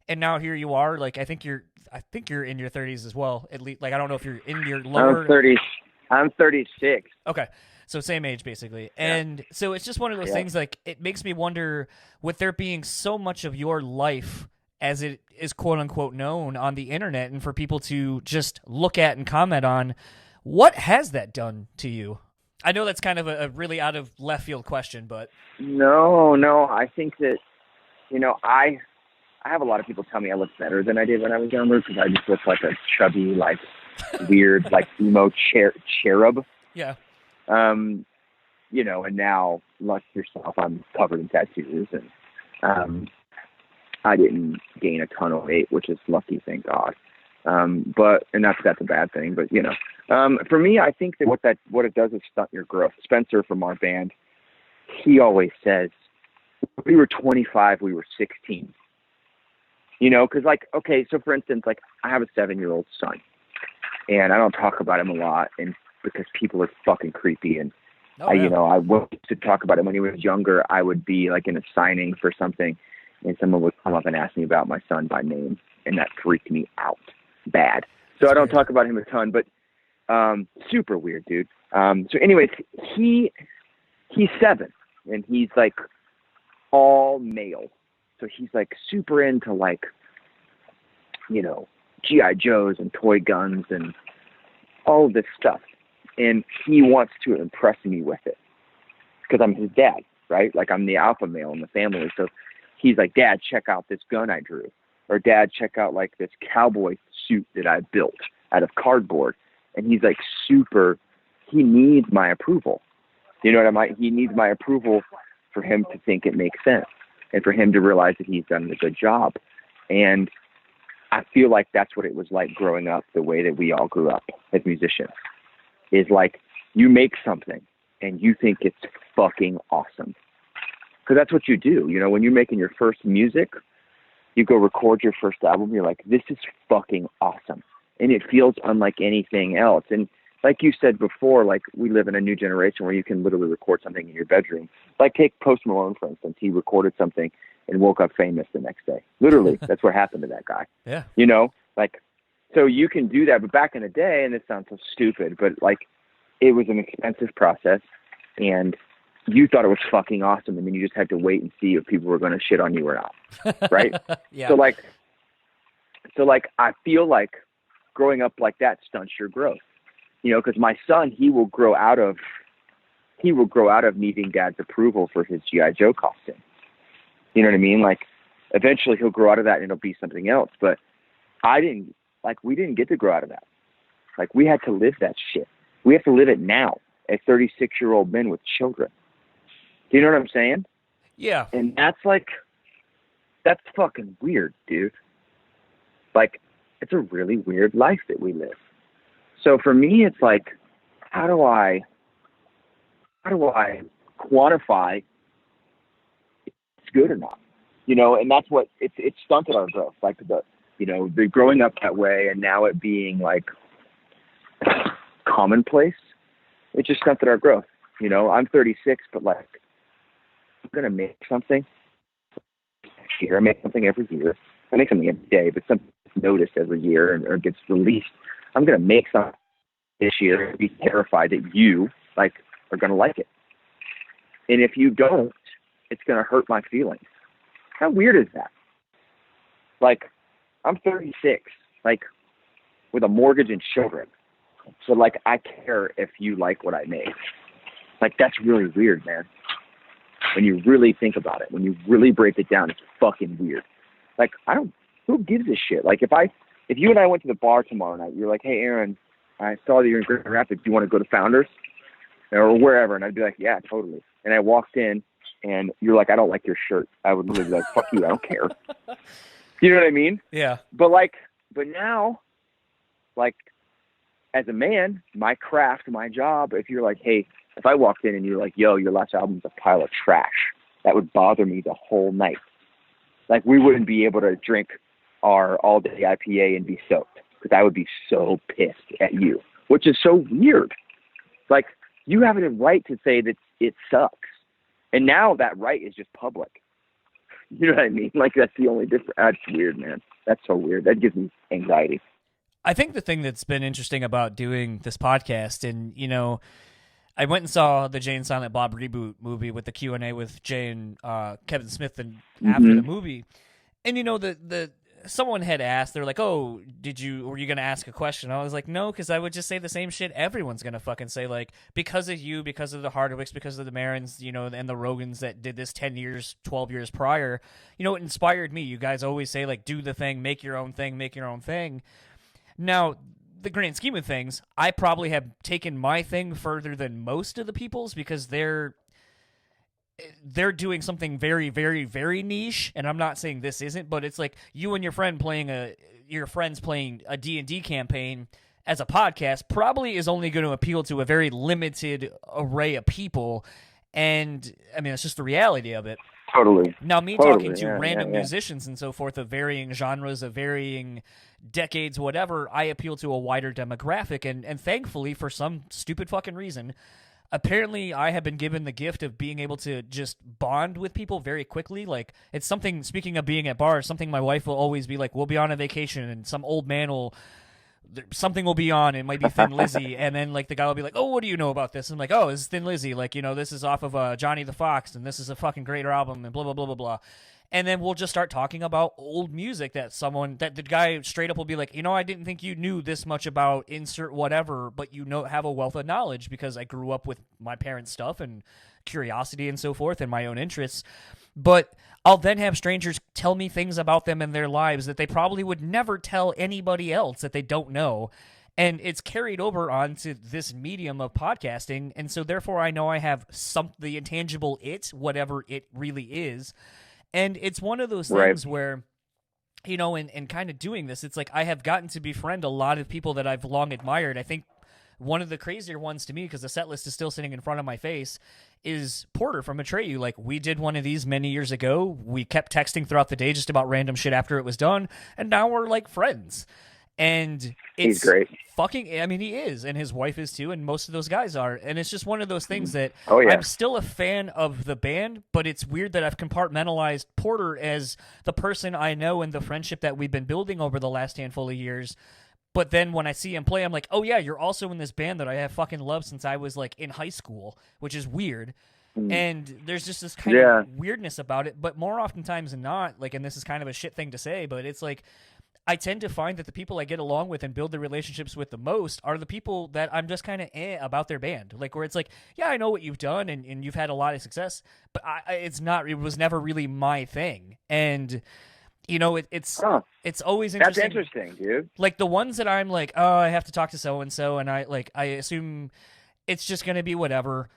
B: And now here you are. Like, I think you're in your 30s as well. At least, like, I don't know if you're in your lower.
D: I'm 36.
B: Okay. So same age, basically. And so it's just one of those things, like, it makes me wonder, with there being so much of your life as it is quote-unquote known on the internet and for people to just look at and comment on, what has that done to you? I know that's kind of a really out of left field question, but...
D: No, I think that, you know, I have a lot of people tell me I look better than I did when I was younger because I just look like a chubby, like, weird, like, emo cherub.
B: Yeah.
D: You know, and now, like yourself, I'm covered in tattoos, and I didn't gain a ton of weight, which is lucky, thank God. But that's a bad thing, but you know, for me, I think that what it does is stunt your growth. Spencer from our band, he always says, we were 25, we were 16. You know, because like, okay, so for instance, like I have a 7-year-old son, and I don't talk about him a lot, and because people are fucking creepy, and you know, I wanted to talk about him when he was younger. I would be like in a signing for something, and someone would come up and ask me about my son by name, and that freaked me out bad. So I don't talk about him a ton, but super weird, dude. So anyways, he's 7, and he's like all male. So he's like super into like, you know, G.I. Joes and toy guns and all this stuff. And he wants to impress me with it because I'm his dad, right? Like I'm the alpha male in the family. So he's like, Dad, check out this gun I drew. Or Dad, check out like this cowboy suit that I built out of cardboard. And he's like he needs my approval. You know what I mean? He needs my approval for him to think it makes sense and for him to realize that he's done a good job. And I feel like that's what it was like growing up, the way that we all grew up as musicians, is like you make something and you think it's fucking awesome. Because that's what you do. You know, when you're making your first music, you go record your first album, you're like, this is fucking awesome. And it feels unlike anything else. And like you said before, like we live in a new generation where you can literally record something in your bedroom. Like take Post Malone, for instance. He recorded something and woke up famous the next day. Literally, that's what happened to that guy.
B: Yeah.
D: You know, like, so you can do that. But back in the day, and this sounds so stupid, but like it was an expensive process and you thought it was fucking awesome. And then you just had to wait and see if people were going to shit on you or not. Right.
B: Yeah.
D: So like, I feel like growing up like that stunts your growth, you know, because my son, he will grow out of needing Dad's approval for his G.I. Joe costume. You know what I mean? Like eventually he'll grow out of that and it'll be something else. But we didn't get to grow out of that. Like we had to live that shit. We have to live it now as 36-year-old men with children. Do you know what I'm saying?
B: Yeah.
D: And that's fucking weird, dude. Like, it's a really weird life that we live. So for me, it's like, how do I quantify good or not, and that's what it stunted our growth. Like the growing up that way and now it being like commonplace, it just stunted our growth. I'm 36, but like, I'm going to make something next year. I make something every year. I make something every day, but something gets noticed every year or gets released. I'm going to make something this year and be terrified that you are going to like it. And if you don't, it's going to hurt my feelings. How weird is that? Like, I'm 36, with a mortgage and children. So I care if you like what I make. That's really weird, man. When you really think about it, when you really break it down, it's fucking weird. Who gives a shit? If you and I went to the bar tomorrow night, you're like, hey, Aaron, I saw that you're in Grand Rapids. Do you want to go to Founders? Or wherever. And I'd be like, yeah, totally. And I walked in and you're like, I don't like your shirt. I would literally be like, fuck you, I don't care. You know what I mean?
B: Yeah.
D: But now, as a man, my craft, my job, if you're like, hey, if I walked in and you're like, yo, your last album's a pile of trash, that would bother me the whole night. We wouldn't be able to drink our all-day IPA and be soaked because I would be so pissed at you, which is so weird. You have a right to say that it sucks. And now that right is just public. You know what I mean? That's the only difference. That's weird, man. That's so weird. That gives me anxiety.
B: I think the thing that's been interesting about doing this podcast, and, I went and saw the Jay and Silent Bob reboot movie with the Q&A with Jay and Kevin Smith and after the movie. And, the someone had asked, they're like, oh, were you going to ask a question? I was like, no, because I would just say the same shit everyone's going to fucking say, because of you, because of the Hardwicks, because of the Marins, and the Rogans that did this 10 years, 12 years prior, it inspired me. You guys always say, do the thing, make your own thing, make your own thing. Now, the grand scheme of things, I probably have taken my thing further than most of the people's because they're doing something very, very, very niche, and I'm not saying this isn't, but it's like you and your friends playing a D&D campaign as a podcast probably is only going to appeal to a very limited array of people, and I mean, it's just the reality of it.
D: Totally.
B: Now, talking to random musicians and so forth of varying genres, of varying decades, whatever, I appeal to a wider demographic, and thankfully, for some stupid fucking reason, apparently I have been given the gift of being able to just bond with people very quickly. It's something, speaking of being at bars, something my wife will always be like, we'll be on a vacation, and some old man something will be on, it might be Thin Lizzy, and then the guy will be like, oh, what do you know about this? And I'm like, oh, this is Thin Lizzy, this is off of Johnny the Fox, and this is a fucking great album, and blah, blah, blah, blah, blah. And then we'll just start talking about old music that the guy straight up will be like, I didn't think you knew this much about insert whatever, but have a wealth of knowledge because I grew up with my parents' stuff and curiosity and so forth and my own interests. But I'll then have strangers tell me things about them and their lives that they probably would never tell anybody else that they don't know. And it's carried over onto this medium of podcasting. And so therefore I know I have the intangible whatever it really is. And it's one of those things where, in kind of doing this, it's like I have gotten to befriend a lot of people that I've long admired. I think one of the crazier ones to me, because the set list is still sitting in front of my face, is Porter from Atreyu. We did one of these many years ago. We kept texting throughout the day just about random shit after it was done, and now we're friends. And it's
D: he's great.
B: He is, and his wife is too, and most of those guys are. And it's just one of those things that
D: I'm
B: still a fan of the band, but it's weird that I've compartmentalized Porter as the person I know and the friendship that we've been building over the last handful of years. But then when I see him play, I'm like, oh yeah, you're also in this band that I have fucking loved since I was in high school, which is weird. And there's just this kind of weirdness about it. But more oftentimes than not, and this is kind of a shit thing to say, but it's I tend to find that the people I get along with and build the relationships with the most are the people that I'm just kind of about their band. Where it's yeah, I know what you've done and you've had a lot of success, but it was never really my thing. And, it's always interesting.
D: That's interesting, dude.
B: The ones that I'm oh, I have to talk to so-and-so, and I assume it's just going to be whatever.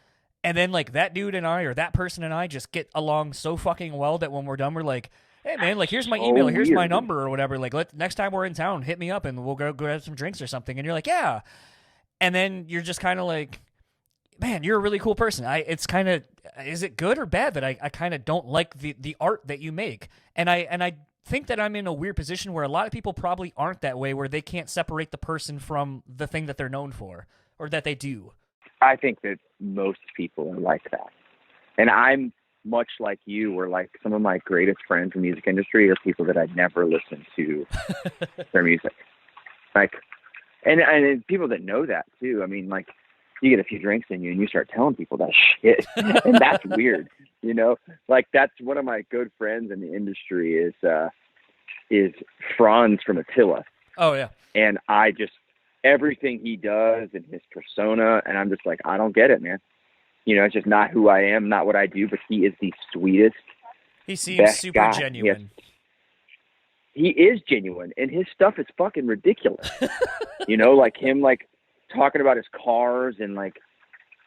B: And then, that dude and I, or that person and I, just get along so fucking well that when we're done, we're like, hey, man, here's my email, here's my number, or whatever. Next time we're in town, hit me up, and we'll go have some drinks or something. And you're like, yeah. And then you're just kind of man, you're a really cool person. It's kind of, is it good or bad that I kind of don't like the art that you make? And I think that I'm in a weird position where a lot of people probably aren't that way, where they can't separate the person from the thing that they're known for or that they do.
D: I think that most people are like that. And I'm much like you, where like some of my greatest friends in the music industry are people that I'd never listened to their music. Like, and people that know that too. I mean, like, you get a few drinks in you and you start telling people that shit. And that's weird, you know? Like, that's one of my good friends in the industry is Franz from Attila.
B: Oh, yeah.
D: And I just, everything he does and his persona, and I'm just like, I don't get it, man. You know, it's just not who I am, not what I do, but he is the sweetest.
B: He seems super
D: guy.
B: genuine.
D: He is genuine, and his stuff is fucking ridiculous. You know, like him, like, talking about his cars and like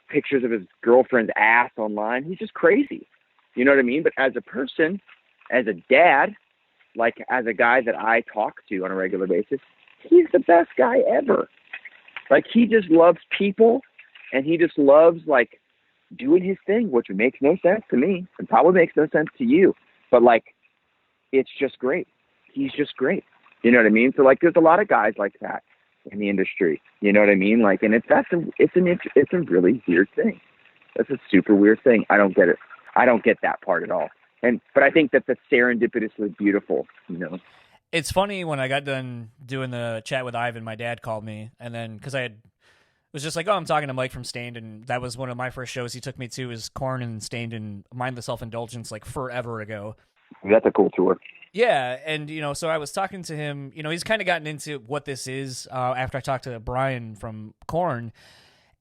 D: pictures of his girlfriend's ass online. He's just crazy. You know what I mean? But as a person, as a dad, like as a guy that I talk to on a regular basis, he's the best guy ever. Like, he just loves people, and he just loves like doing his thing, which makes no sense to me and probably makes no sense to you. But like, it's just great. He's just great. You know what I mean? So like, there's a lot of guys like that in the industry, you know what I mean? Like, and it's a really weird thing. That's a super weird thing. I don't get it. I don't get that part at all. But I think that that's serendipitously beautiful, you know?
B: It's funny, when I got done doing the chat with Ivan, my dad called me, and then, because was just like, oh, I'm talking to Mike from Stained, and that was one of my first shows he took me to, is Korn and Stained and Mindless Self-Indulgence, like forever ago.
D: That's a cool tour.
B: Yeah, and, you know, so I was talking to him, you know, he's kind of gotten into what this is after I talked to Brian from Korn,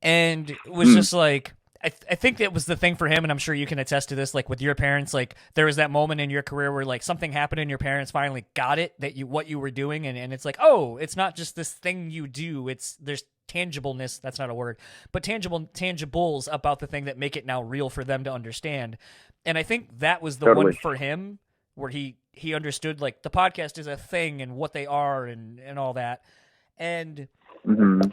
B: and it was just like, I think that was the thing for him, and I'm sure you can attest to this, like with your parents, like there was that moment in your career where like something happened and your parents finally got it, that what you were doing, and it's like, oh, it's not just this thing you do, there's tangibleness, that's not a word, but tangibles about the thing that make it now real for them to understand. And I think that was the one for him, where he understood like the podcast is a thing and what they are and all that. And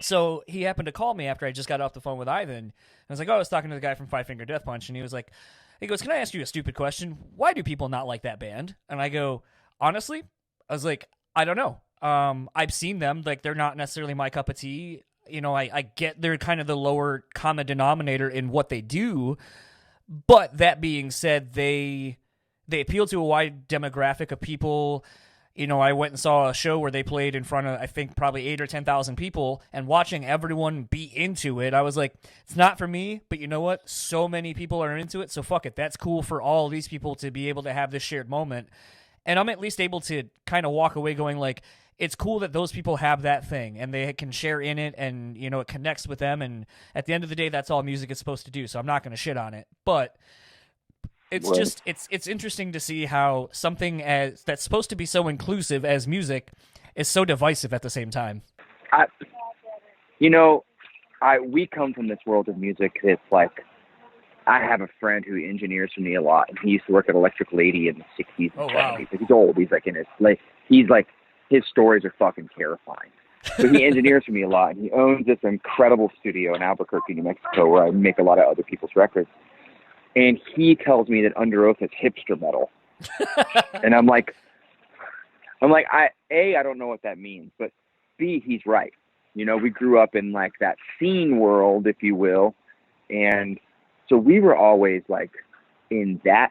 B: so he happened to call me after I just got off the phone with Ivan. I was like, oh, I was talking to the guy from Five Finger Death Punch, and he goes, can I ask you a stupid question? Why do people not like that band? And I go, honestly, I was like, I don't know. I've seen them, like they're not necessarily my cup of tea. You know, I get they're kind of the lower common denominator in what they do. But that being said, they appeal to a wide demographic of people. You know, I went and saw a show where they played in front of, I think, probably 8,000 or 10,000 people, and watching everyone be into it, I was like, it's not for me, but you know what? So many people are into it, so fuck it. That's cool for all these people to be able to have this shared moment. And I'm at least able to kind of walk away going like, it's cool that those people have that thing and they can share in it, and, you know, it connects with them. And at the end of the day, that's all music is supposed to do. So I'm not going to shit on it, but it's just, it's interesting to see how something that's supposed to be so inclusive as music is so divisive at the same time.
D: We come from this world of music. It's like, I have a friend who engineers for me a lot, and he used to work at Electric Lady in the 60s and 70s. Wow. He's old. He's like his stories are fucking terrifying. So he engineers for me a lot, and he owns this incredible studio in Albuquerque, New Mexico, where I make a lot of other people's records. And he tells me that Underoath is hipster metal. And I'm like, I don't know what that means, but B, he's right. You know, we grew up in like that scene world, if you will. And so we were always like in that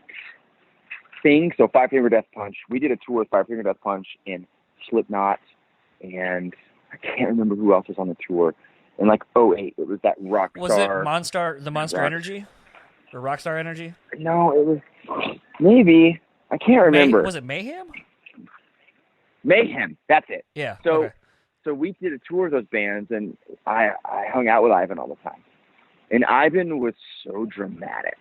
D: thing. So Five Finger Death Punch, we did a tour with Five Finger Death Punch and Slipknot, and I can't remember who else was on the tour. In like 2008, it was that Rockstar.
B: Was it the Monster Energy? Or Rockstar Energy?
D: No, it was maybe. I can't remember.
B: Was it Mayhem?
D: Mayhem, that's it.
B: Yeah.
D: So we did a tour of those bands, and I hung out with Ivan all the time. And Ivan was so dramatic.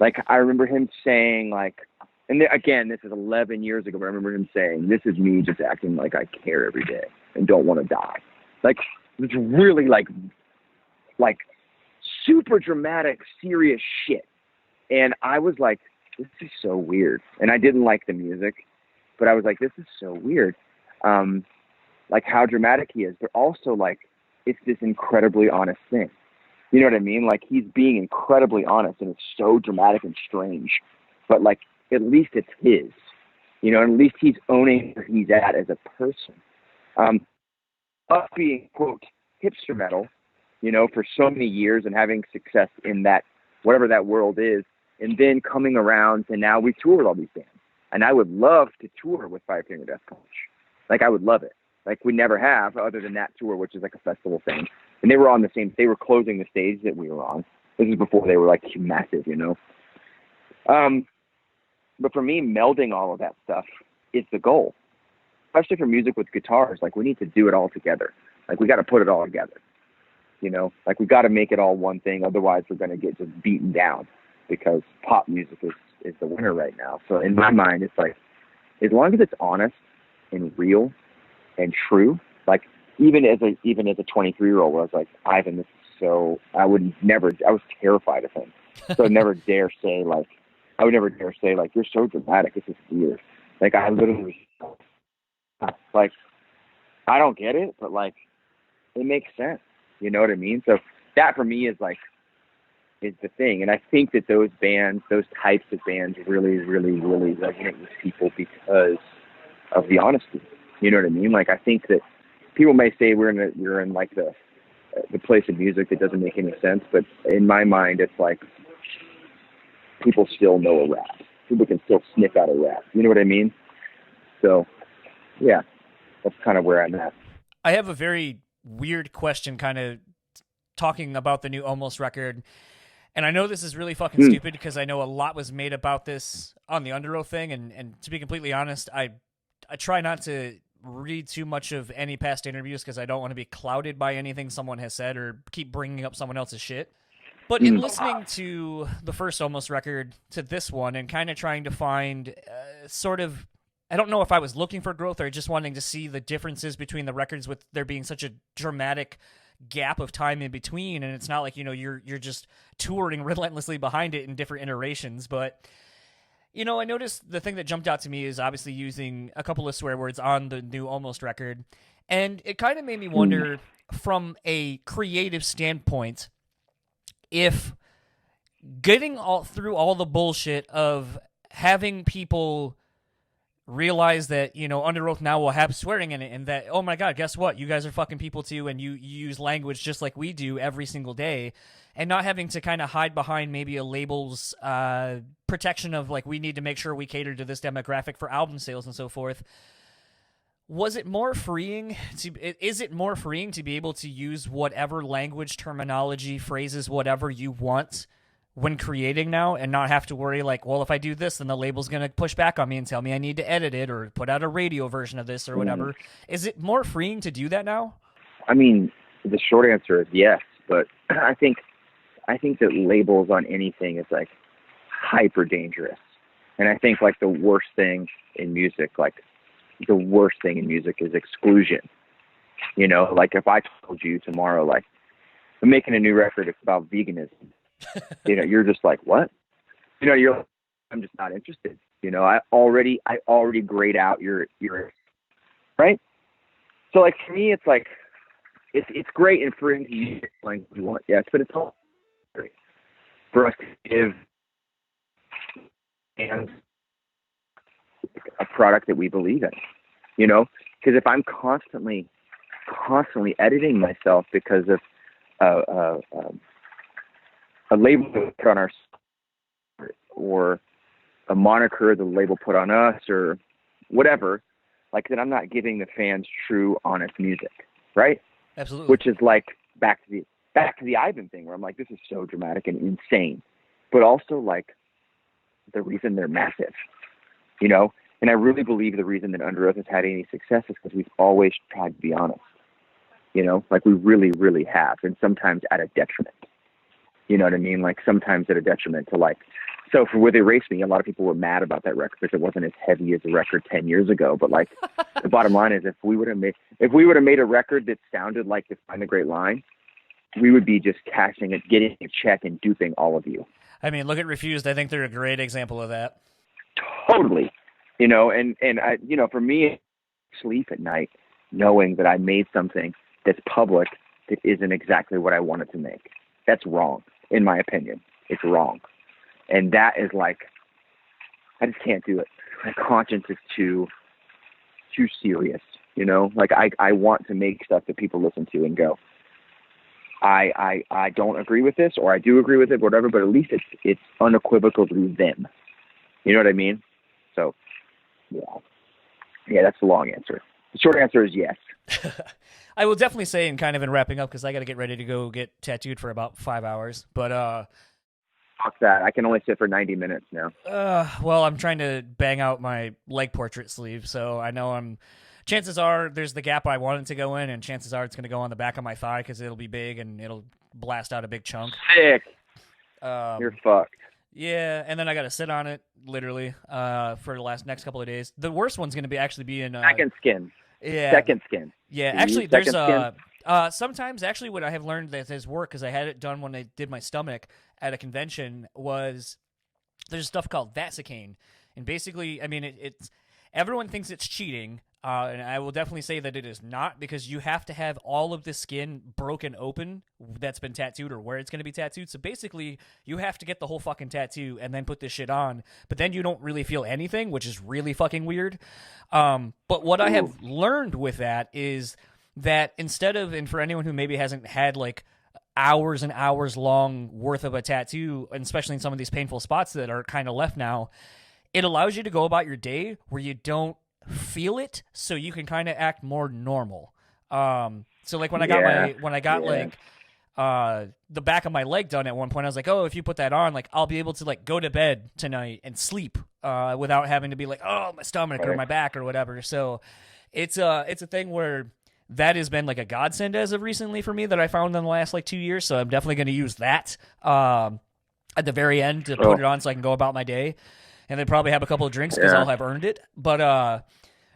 D: Like, I remember him saying, like, and again, this is 11 years ago, but I remember him saying, this is me just acting like I care every day and don't want to die. Like, it's really like super dramatic, serious shit. And I was like, this is so weird. And I didn't like the music, but I was like, this is so weird. Like how dramatic he is, but also like, it's this incredibly honest thing. You know what I mean? Like, he's being incredibly honest, and it's so dramatic and strange. But, like, at least it's his. You know, and at least he's owning where he's at as a person. Us being, quote, hipster metal, you know, for so many years and having success in that, whatever that world is, and then coming around to now we tour with all these bands. And I would love to tour with Five Finger Death Punch. Like, I would love it. Like, we never have, other than that tour, which is like a festival thing. And they were on the same, they were closing the stage that we were on. This is before they were, like, massive, you know. But for me, melding all of that stuff is the goal. Especially for music with guitars, like, we need to do it all together. Like, we got to put it all together. You know, like, we got to make it all one thing. Otherwise, we're going to get just beaten down, because pop music is the winner right now. So in my mind, it's like, as long as it's honest and real and true, like, even as a 23-year-old, I was like, Ivan, this is so, I was terrified of him. So I would never dare say, you're so dramatic, this is weird. Like, I literally, like, I don't get it, but, like, it makes sense. You know what I mean? So that for me is the thing. And I think that those bands, those types of bands really, really, really resonate with people because of the honesty. You know what I mean? Like, I think that people may say we're in like the place of music that doesn't make any sense, but in my mind, it's like people still know a rap. People can still sniff out a rap. You know what I mean? So, yeah, that's kind of where I'm at.
B: I have a very weird question, kind of talking about the new Almost record. And I know this is really fucking stupid, because I know a lot was made about this on the Underoath thing. And to be completely honest, I try not to read too much of any past interviews, because I don't want to be clouded by anything someone has said or keep bringing up someone else's shit. But in listening to the first Almost record to this one and kind of trying to find sort of, I don't know if I was looking for growth or just wanting to see the differences between the records, with there being such a dramatic gap of time in between. And it's not like, you know, you're just touring relentlessly behind it in different iterations. But, you know, I noticed the thing that jumped out to me is obviously using a couple of swear words on the new Almost record. And it kind of made me wonder, from a creative standpoint, if getting through all the bullshit of having people realize that, you know, Underoath now will have swearing in it, and that, oh my God, guess what? You guys are fucking people too, and you use language just like we do every single day, and not having to kind of hide behind maybe a label's protection of, like, we need to make sure we cater to this demographic for album sales and so forth. Is it more freeing to be able to use whatever language, terminology, phrases, whatever you want when creating now, and not have to worry, like, well, if I do this, then the label's going to push back on me and tell me I need to edit it or put out a radio version of this or whatever. Is it more freeing to do that now?
D: I mean, the short answer is yes, but I think that labels on anything is, like, hyper dangerous. And I think, like, the worst thing in music is exclusion. You know, like, if I told you tomorrow, like, I'm making a new record, it's about veganism, you know, you're just like, what? You know, I'm just not interested. You know, I already grayed out your right. So, like, for me, it's like, it's great and freeing to use the language you want, yes, but it's all great for us to give and a product that we believe in, you know, because if I'm constantly editing myself because of a label put on our, or a moniker the label put on us, or whatever, like, then I'm not giving the fans true, honest music, right?
B: Absolutely.
D: Which is like back to the Ivan thing, where I'm like, this is so dramatic and insane, but also, like, the reason they're massive, you know. And I really believe the reason that Underoath has had any success is because we've always tried to be honest, you know, like, we really, really have, and sometimes at a detriment. You know what I mean? Like, sometimes at a detriment to, like, so for Will They Erase Me, a lot of people were mad about that record because it wasn't as heavy as the record 10 years ago. But, like, the bottom line is, if we would have made a record that sounded like Define the Great Line, we would be just cashing it, getting a check, and duping all of you.
B: I mean, look at Refused. I think they're a great example of that.
D: Totally. You know, and I, you know, for me, I sleep at night knowing that I made something that's public that isn't exactly what I wanted to make. That's wrong, in my opinion. It's wrong. And that is like, I just can't do it. My conscience is too serious, you know? Like, I want to make stuff that people listen to and go, I don't agree with this, or I do agree with it, whatever, but at least it's unequivocally them. You know what I mean? So, yeah, that's the long answer. The short answer is yes.
B: I will definitely say, and kind of in wrapping up, because I got to get ready to go get tattooed for about 5 hours. But
D: fuck that. I can only sit for 90 minutes now.
B: Well, I'm trying to bang out my leg portrait sleeve, so I know chances are there's the gap I want it to go in, and chances are it's going to go on the back of my thigh because it'll be big and it'll blast out a big chunk.
D: Sick. You're fucked.
B: Yeah, and then I got to sit on it literally for the next couple of days. The worst one's going to actually be in
D: second skin.
B: Yeah,
D: second skin.
B: Yeah,
D: Do
B: actually,
D: you
B: there's
D: second
B: sometimes actually what I have learned that has worked, because I had it done when I did my stomach at a convention, was there's stuff called Vasecaine, and basically, I mean, it's everyone thinks it's cheating. And I will definitely say that it is not, because you have to have all of the skin broken open that's been tattooed or where it's going to be tattooed. So basically, you have to get the whole fucking tattoo and then put this shit on. But then you don't really feel anything, which is really fucking weird. But what I have learned with that is that instead of, and for anyone who maybe hasn't had like hours and hours long worth of a tattoo, and especially in some of these painful spots that are kind of left now, it allows you to go about your day where you don't feel it, so you can kind of act more normal. So like when I got like the back of my leg done at one point, I was like, oh, if you put that on, like I'll be able to like go to bed tonight and sleep without having to be like, oh, my stomach or my back or whatever. So it's a thing where that has been like a godsend as of recently for me that I found in the last like 2 years. So I'm definitely going to use that at the very end to put it on so I can go about my day. And then probably have a couple of drinks because I'll have earned it. But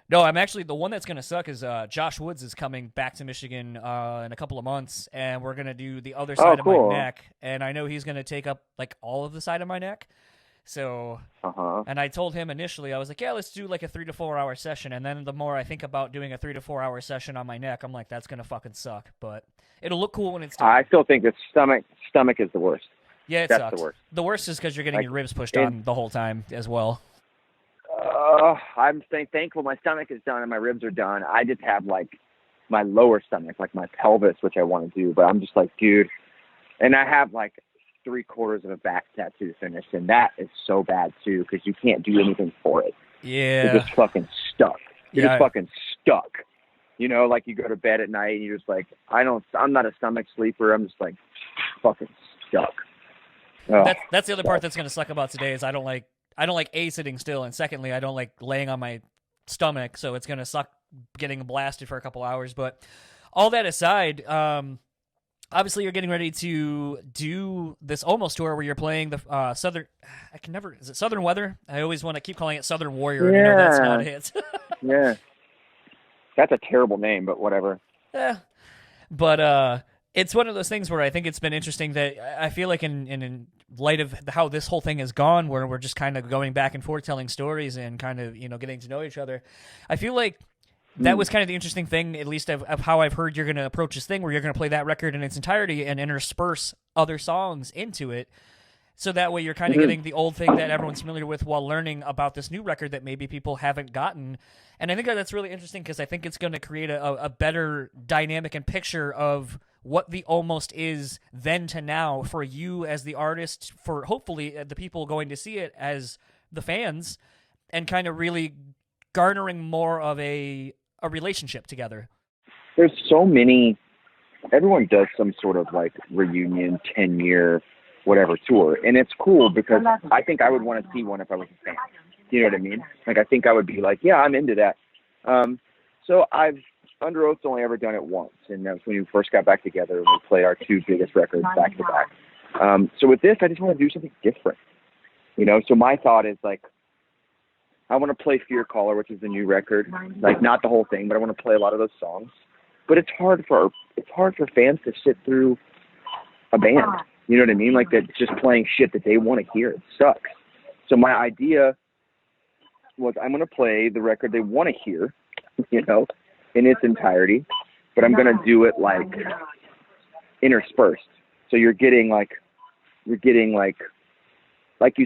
B: no, I'm actually, the one that's going to suck is Josh Woods is coming back to Michigan in a couple of months, and we're going to do the other side of my neck. And I know he's going to take up like all of the side of my neck. So, and I told him initially, I was like, yeah, let's do like a 3 to 4 hour session. And then the more I think about doing a 3 to 4 hour session on my neck, I'm like, that's going to fucking suck. But it'll look cool when it's done.
D: I still think the stomach is the worst.
B: Yeah,
D: that's
B: sucks.
D: the worst.
B: The worst is because you're getting your ribs pushed on the whole time as well.
D: I'm thankful my stomach is done and my ribs are done. I just have like my lower stomach, like my pelvis, which I want to do, but I'm just like, dude. And I have like 3/4 of a back tattoo finished, and that is so bad too because you can't do anything for it.
B: Yeah,
D: you're just fucking stuck. You're just fucking stuck. You know, like you go to bed at night and you're just like, I'm not a stomach sleeper. I'm just like fucking stuck.
B: That's the other part that's going to suck about today is I don't like A, sitting still, and secondly, I don't like laying on my stomach, so it's going to suck getting blasted for a couple hours. But all that aside, obviously you're getting ready to do this almost tour where you're playing the Southern, is it Southern Weather? I always want to keep calling it Southern Warrior, and I know that's not it.
D: Yeah. That's a terrible name, but whatever.
B: Yeah. But it's one of those things where I think it's been interesting that I feel like in light of how this whole thing has gone, where we're just kind of going back and forth telling stories and kind of, getting to know each other, I feel like that was kind of the interesting thing, at least of how I've heard you're going to approach this thing, where you're going to play that record in its entirety and intersperse other songs into it. So that way you're kind of getting the old thing that everyone's familiar with while learning about this new record that maybe people haven't gotten. And I think that's really interesting because I think it's going to create a better dynamic and picture of what the almost is then to now for you as the artist, for hopefully the people going to see it as the fans, and kind of really garnering more of a relationship together.
D: There's so many, everyone does some sort of like reunion 10-year whatever tour, and it's cool because I think I would want to see one if I was a fan. You know what I mean? Like I think I would be like, yeah, I'm into that. So Underoath's only ever done it once, and that was when we first got back together and we played our 2 biggest records back to back. So with this, I just want to do something different, So my thought is like, I want to play Fear Caller, which is the new record, like not the whole thing, but I want to play a lot of those songs. But it's hard for fans to sit through a band. You know what I mean? Like that, just playing shit that they want to hear. It sucks. So my idea was I'm going to play the record they want to hear, in its entirety, but I'm going to do it like interspersed. So you're getting like you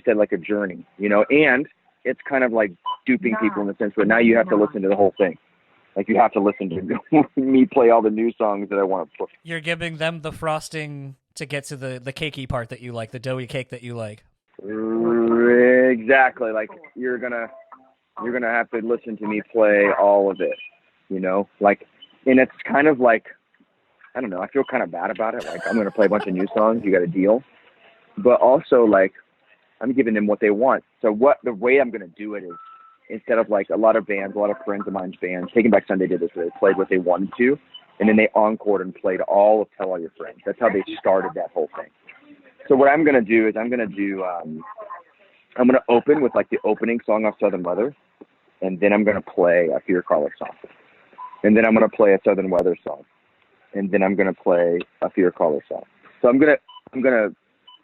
D: said, like a journey, you know, and it's kind of like duping people in the sense where now you have to listen to the whole thing. Like you have to listen to me play all the new songs that I want to play.
B: You're giving them the frosting to get to the cakey part that you like, the doughy cake that you like.
D: Exactly. Like you're gonna have to listen to me play all of it, you know, like, and it's kind of like, I don't know, I feel kind of bad about it. Like I'm going to play a bunch of new songs. You got a deal, but also like I'm giving them what they want. So the way I'm going to do it is, instead of like a lot of friends of mine's bands, Taking Back Sunday did this, where they played what they wanted to, and then they encored and played all of Tell All Your Friends. That's how they started that whole thing. So what I'm going to do is I'm going to open with like the opening song off Southern Weather, and then I'm going to play a Fear Caller song. And then I'm going to play a Southern Weather song. And then I'm going to play a Fear Caller song. So I'm going to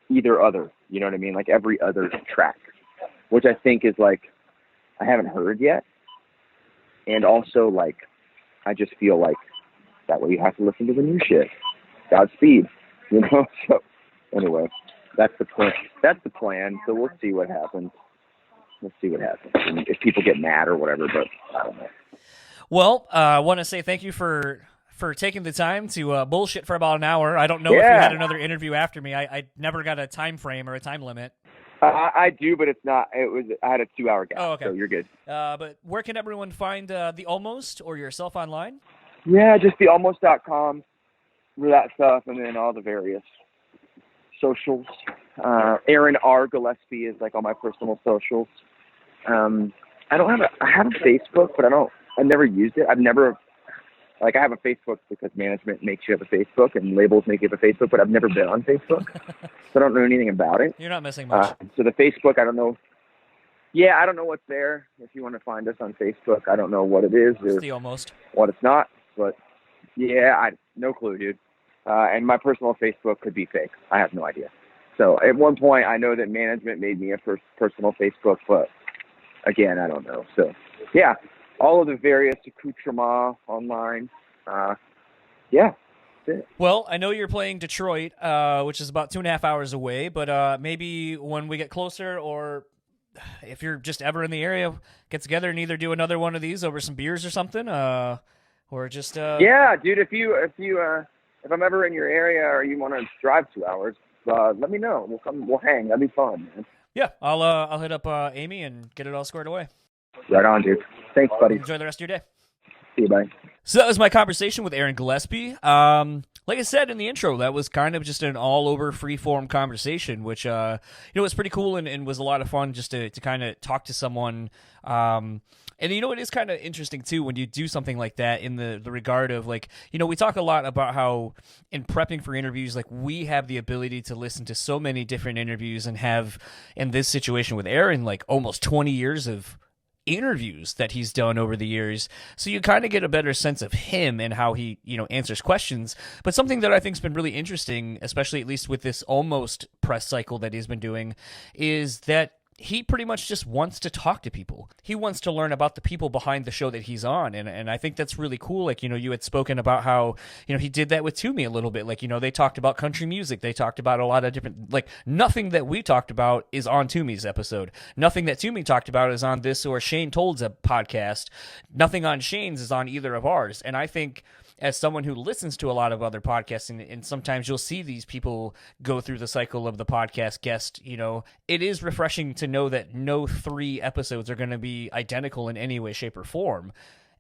D: either other, you know what I mean? Like every other track, which I think is like, I haven't heard yet. And also like, I just feel like that way you have to listen to the new shit. Godspeed, you know? So anyway, that's the plan. So we'll see what happens. And if people get mad or whatever, but I don't know.
B: Well, I want to say thank you for taking the time to bullshit for about an hour. I don't know if you had another interview after me. I never got a time frame or a time limit.
D: I do, but it's not. I had a 2-hour gap.
B: Oh, okay.
D: So you're good.
B: But where can everyone find The Almost or yourself online?
D: Yeah, just thealmost.com for that stuff, and then all the various socials. Aaron R. Gillespie is like all my personal socials. I have a Facebook, but I've never used it. I have a Facebook because management makes you have a Facebook and labels make you have a Facebook, but I've never been on Facebook, so I don't know anything about it.
B: You're not missing much.
D: So the Facebook, I don't know. Yeah, I don't know what's there. If you want to find us on Facebook, I don't know what it is
B: It's
D: or
B: The Almost.
D: what it's not, but yeah, no clue, dude. And my personal Facebook could be fake. I have no idea. So at one point, I know that management made me a personal Facebook, but again, I don't know. So yeah. All of the various accoutrements online. Yeah, that's it.
B: Well, I know you're playing Detroit, which is about 2.5 hours away, but maybe when we get closer, or if you're just ever in the area, get together and either do another one of these over some beers or something, or just...
D: Yeah, dude, if I'm ever in your area or you want to drive 2 hours, let me know. We'll hang. That'd be fun, man.
B: Yeah, I'll hit up Amy and get it all squared away.
D: Right on, dude. Thanks, buddy.
B: Enjoy the rest of your day.
D: See you, bye.
B: So that was my conversation with Aaron Gillespie. Like I said in the intro, that was kind of just an all-over free-form conversation, which was pretty cool and was a lot of fun just to kind of talk to someone. And it is kind of interesting too when you do something like that in the regard of like, we talk a lot about how in prepping for interviews, like we have the ability to listen to so many different interviews and have in this situation with Aaron like almost 20 years of interviews that he's done over the years, so you kind of get a better sense of him and how he answers questions. But something that I think has been really interesting, especially at least with this almost press cycle that he's been doing, is that he pretty much just wants to talk to people. He wants to learn about the people behind the show that he's on. And I think that's really cool. Like, you had spoken about how, he did that with Toomey a little bit. Like, they talked about country music. They talked about a lot of different, like, nothing that we talked about is on Toomey's episode. Nothing that Toomey talked about is on this or Shane Told's podcast. Nothing on Shane's is on either of ours. And I think as someone who listens to a lot of other podcasts, and sometimes you'll see these people go through the cycle of the podcast guest, it is refreshing to know that no 3 episodes are going to be identical in any way, shape, or form.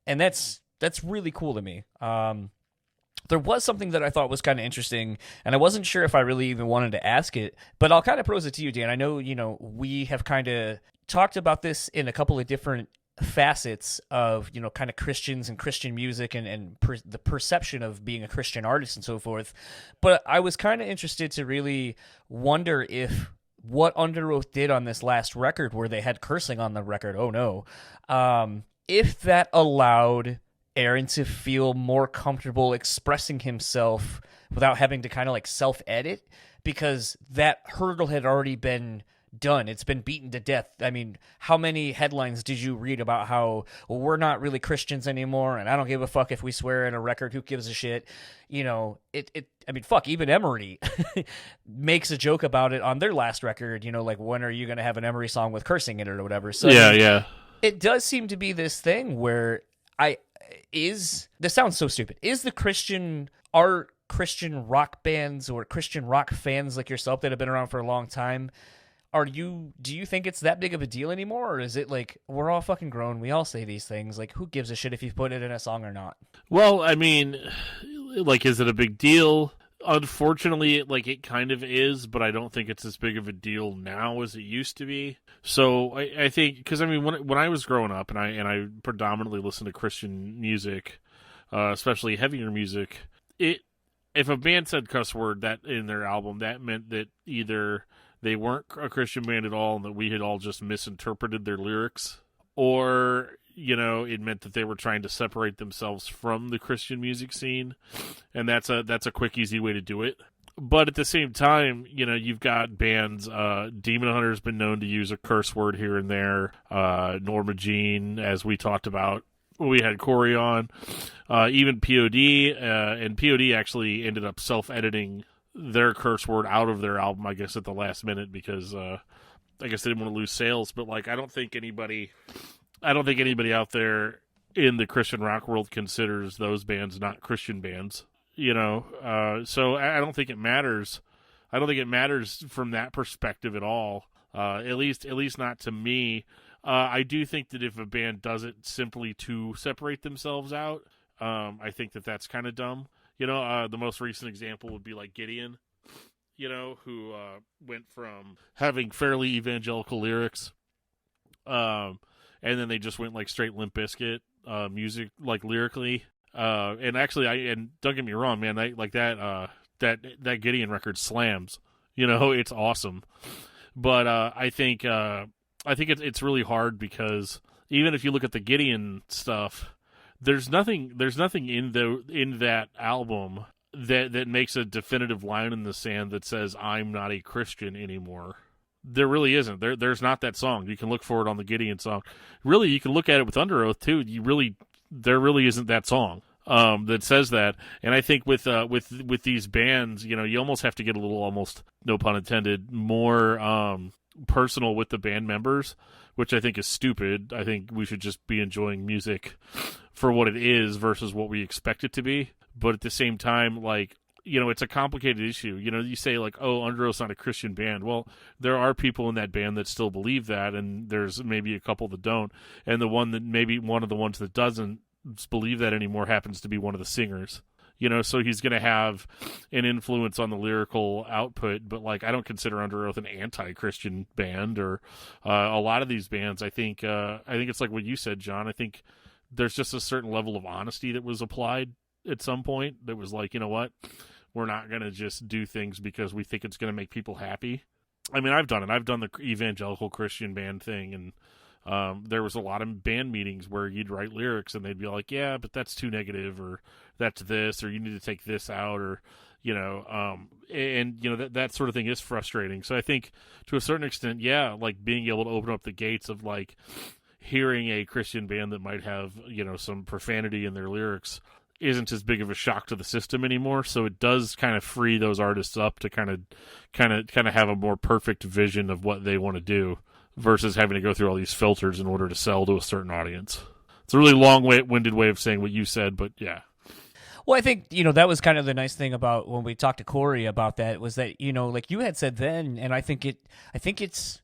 B: And that's really cool to me. There was something that I thought was kind of interesting, and I wasn't sure if I really even wanted to ask it, but I'll kind of pose it to you, Dan. I know, we have kind of talked about this in a couple of different facets of kind of Christians and Christian music and the perception of being a Christian artist and so forth, but I was kind of interested to really wonder if what Underoath did on this last record, where they had cursing on the record, if that allowed Aaron to feel more comfortable expressing himself without having to kind of like self-edit, because that hurdle had already been done. It's been beaten to death. I mean, how many headlines did you read about how, well, we're not really Christians anymore, and I don't give a fuck if we swear in a record, who gives a shit? You know, I mean, fuck, even Emery makes a joke about it on their last record, you know, like, when are you going to have an Emery song with cursing in it or whatever? So
C: yeah.
B: It does seem to be this thing where this sounds so stupid. Are Christian rock bands or Christian rock fans like yourself that have been around for a long time, do you think it's that big of a deal anymore? Or is it like, we're all fucking grown, we all say these things, like, who gives a shit if you put it in a song or not?
C: Well, I mean, like, is it a big deal? Unfortunately, like, it kind of is, but I don't think it's as big of a deal now as it used to be. So I think, because I mean, when I was growing up, and I predominantly listened to Christian music, especially heavier music, if a band said cuss word that in their album, that meant that either they weren't a Christian band at all and that we had all just misinterpreted their lyrics, or, you know, it meant that they were trying to separate themselves from the Christian music scene, and that's a quick, easy way to do it. But at the same time, you know, you've got bands, Demon Hunter's been known to use a curse word here and there, Norma Jean, as we talked about when we had Corey on, even POD, and POD actually ended up self-editing their curse word out of their album, I guess, at the last minute, because I guess they didn't want to lose sales. But like, I don't think anybody out there in the Christian rock world considers those bands not Christian bands, you know. So I don't think it matters. I don't think it matters from that perspective at all. At least not to me. I do think that if a band does it simply to separate themselves out, I think that that's kind of dumb. You know, the most recent example would be like Gideon, you know, who went from having fairly evangelical lyrics, and then they just went like straight Limp Bizkit music, like lyrically. And actually, and don't get me wrong, man, that Gideon record slams. You know, it's awesome. But I think it's really hard, because even if you look at the Gideon stuff, there's nothing in that album that makes a definitive line in the sand that says I'm not a Christian anymore. There really isn't. There's not that song. You can look for it on the Gideon song. Really, you can look at it with Underoath too. There really isn't that song that says that. And I think with these bands, you know, you almost have to get a little, almost no pun intended, more personal with the band members, which I think is stupid. I think we should just be enjoying music for what it is versus what we expect it to be. But at the same time, like, you know, it's a complicated issue. You know, you say like, oh, Underoath's not a Christian band. Well, there are people in that band that still believe that, and there's maybe a couple that don't. And one of the ones that doesn't believe that anymore happens to be one of the singers. You know, so he's going to have an influence on the lyrical output, but like, I don't consider Underoath an anti-Christian band, or a lot of these bands. I think it's like what you said, John. I think there's just a certain level of honesty that was applied at some point that was like, you know what, we're not going to just do things because we think it's going to make people happy. I mean, I've done it. I've done the evangelical Christian band thing, and there was a lot of band meetings where you'd write lyrics and they'd be like, yeah, but that's too negative, or that's this, or you need to take this out, or, you know, and, you know, that sort of thing is frustrating. So I think to a certain extent, yeah, like being able to open up the gates of like hearing a Christian band that might have, you know, some profanity in their lyrics isn't as big of a shock to the system anymore. So it does kind of free those artists up to kind of have a more perfect vision of what they want to do, versus having to go through all these filters in order to sell to a certain audience. It's a really long-winded way of saying what you said, but yeah.
B: Well, I think, you know, that was kind of the nice thing about when we talked to Corey about that, was that, you know, like you had said then, and I think it's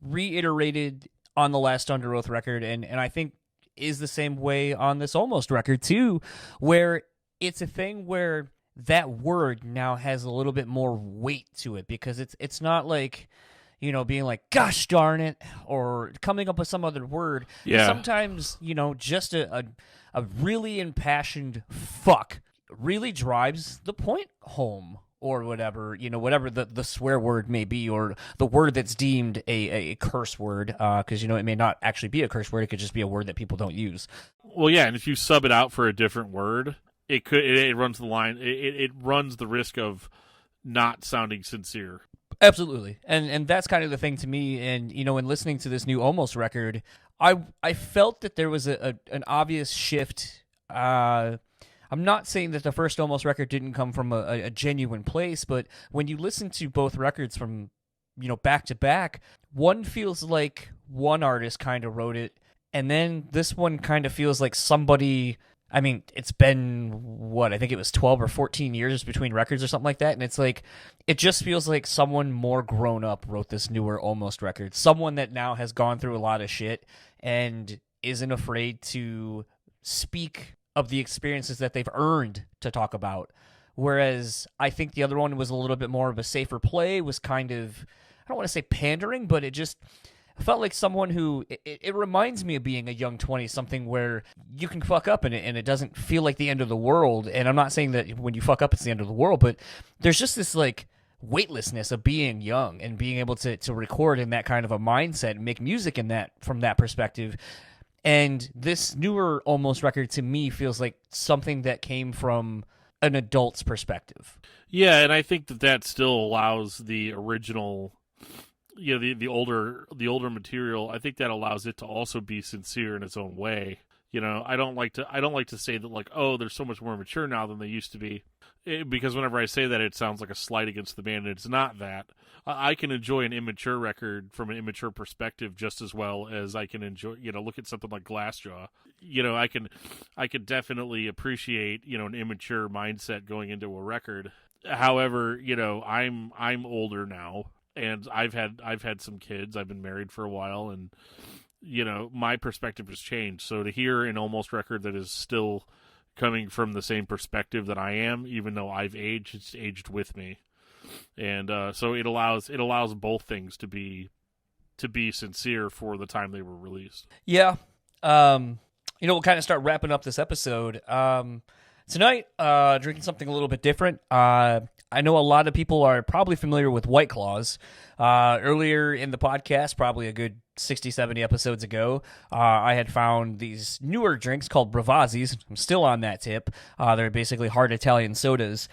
B: reiterated on the last Underoath record, and I think is the same way on this Almost record too, where it's a thing where that word now has a little bit more weight to it, because it's not like, you know, being like, gosh darn it, or coming up with some other word.
C: Yeah.
B: Sometimes, you know, just a really impassioned fuck really drives the point home, or whatever, you know, whatever the swear word may be, or the word that's deemed a curse word, because, you know, it may not actually be a curse word. It could just be a word that people don't use.
C: Well, yeah, and if you sub it out for a different word, it runs the line. It runs the risk of not sounding sincere.
B: Absolutely. And that's kind of the thing to me. And, you know, in listening to this new Almost record, I felt that there was an obvious shift. I'm not saying that the first Almost record didn't come from a genuine place, but when you listen to both records from, you know, back to back, one feels like one artist kind of wrote it, and then this one kind of feels like somebody. I mean, it's been, what, I think it was 12 or 14 years between records or something like that, and it's like, it just feels like someone more grown up wrote this newer Almost record. Someone that now has gone through a lot of shit and isn't afraid to speak of the experiences that they've earned to talk about. Whereas I think the other one was a little bit more of a safer play, was kind of, I don't want to say pandering, but it just felt like someone who, it reminds me of being a young 20-something where you can fuck up in it and it doesn't feel like the end of the world. And I'm not saying that when you fuck up it's the end of the world, but there's just this like weightlessness of being young and being able to record in that kind of a mindset and make music in that, from that perspective. And this newer Almost record to me feels like something that came from an adult's perspective.
C: Yeah, and I think that still allows the original, you know, the older material. I think that allows it to also be sincere in its own way. You know, I don't like to say that, like, oh, they're so much more mature now than they used to be, because whenever I say that, it sounds like a slight against the band, and it's not that. I can enjoy an immature record from an immature perspective just as well as I can enjoy, you know, look at something like Glassjaw. You know, I can definitely appreciate, you know, an immature mindset going into a record. However, you know, I'm older now, and I've had some kids. I've been married for a while, and, you know, my perspective has changed. So to hear an Almost record that is still coming from the same perspective that I am, even though I've aged, it's aged with me. And so it allows both things to be sincere for the time they were released.
B: Yeah. You know, we'll kind of start wrapping up this episode. Tonight, drinking something a little bit different. I know a lot of people are probably familiar with White Claws. Earlier in the podcast, probably a good 60, 70 episodes ago, I had found these newer drinks called BREWtallys. I'm still on that tip. They're basically hard Italian sodas.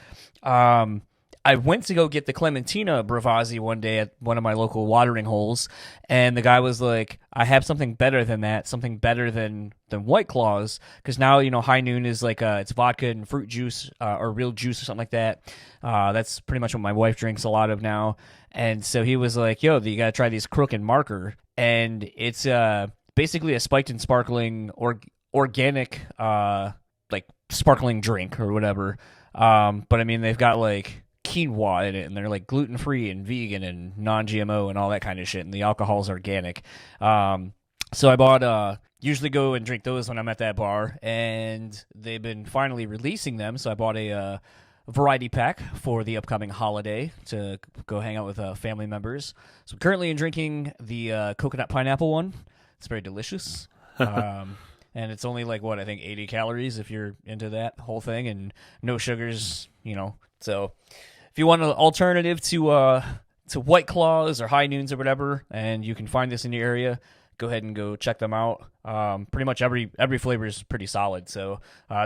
B: I went to go get the Clementina BREWtally one day at one of my local watering holes, and the guy was like, I have something better than that, something better than White Claws, because now, you know, High Noon is like, it's vodka and fruit juice, or real juice or something like that. That's pretty much what my wife drinks a lot of now. And so he was like, yo, you gotta try these Crook and Marker. And it's basically a spiked and sparkling organic like sparkling drink or whatever. But I mean, they've got like quinoa in it, and they're like gluten-free and vegan and non-GMO and all that kind of shit, and the alcohol's organic. So I bought, usually go and drink those when I'm at that bar, and they've been finally releasing them, so I bought a variety pack for the upcoming holiday to go hang out with family members. So I'm currently drinking the coconut pineapple one. It's very delicious. And it's only like, what, I think 80 calories if you're into that whole thing, and no sugars, you know. So if you want an alternative to White Claws or High Noons or whatever, and you can find this in your area, go ahead and go check them out. Pretty much every flavor is pretty solid. So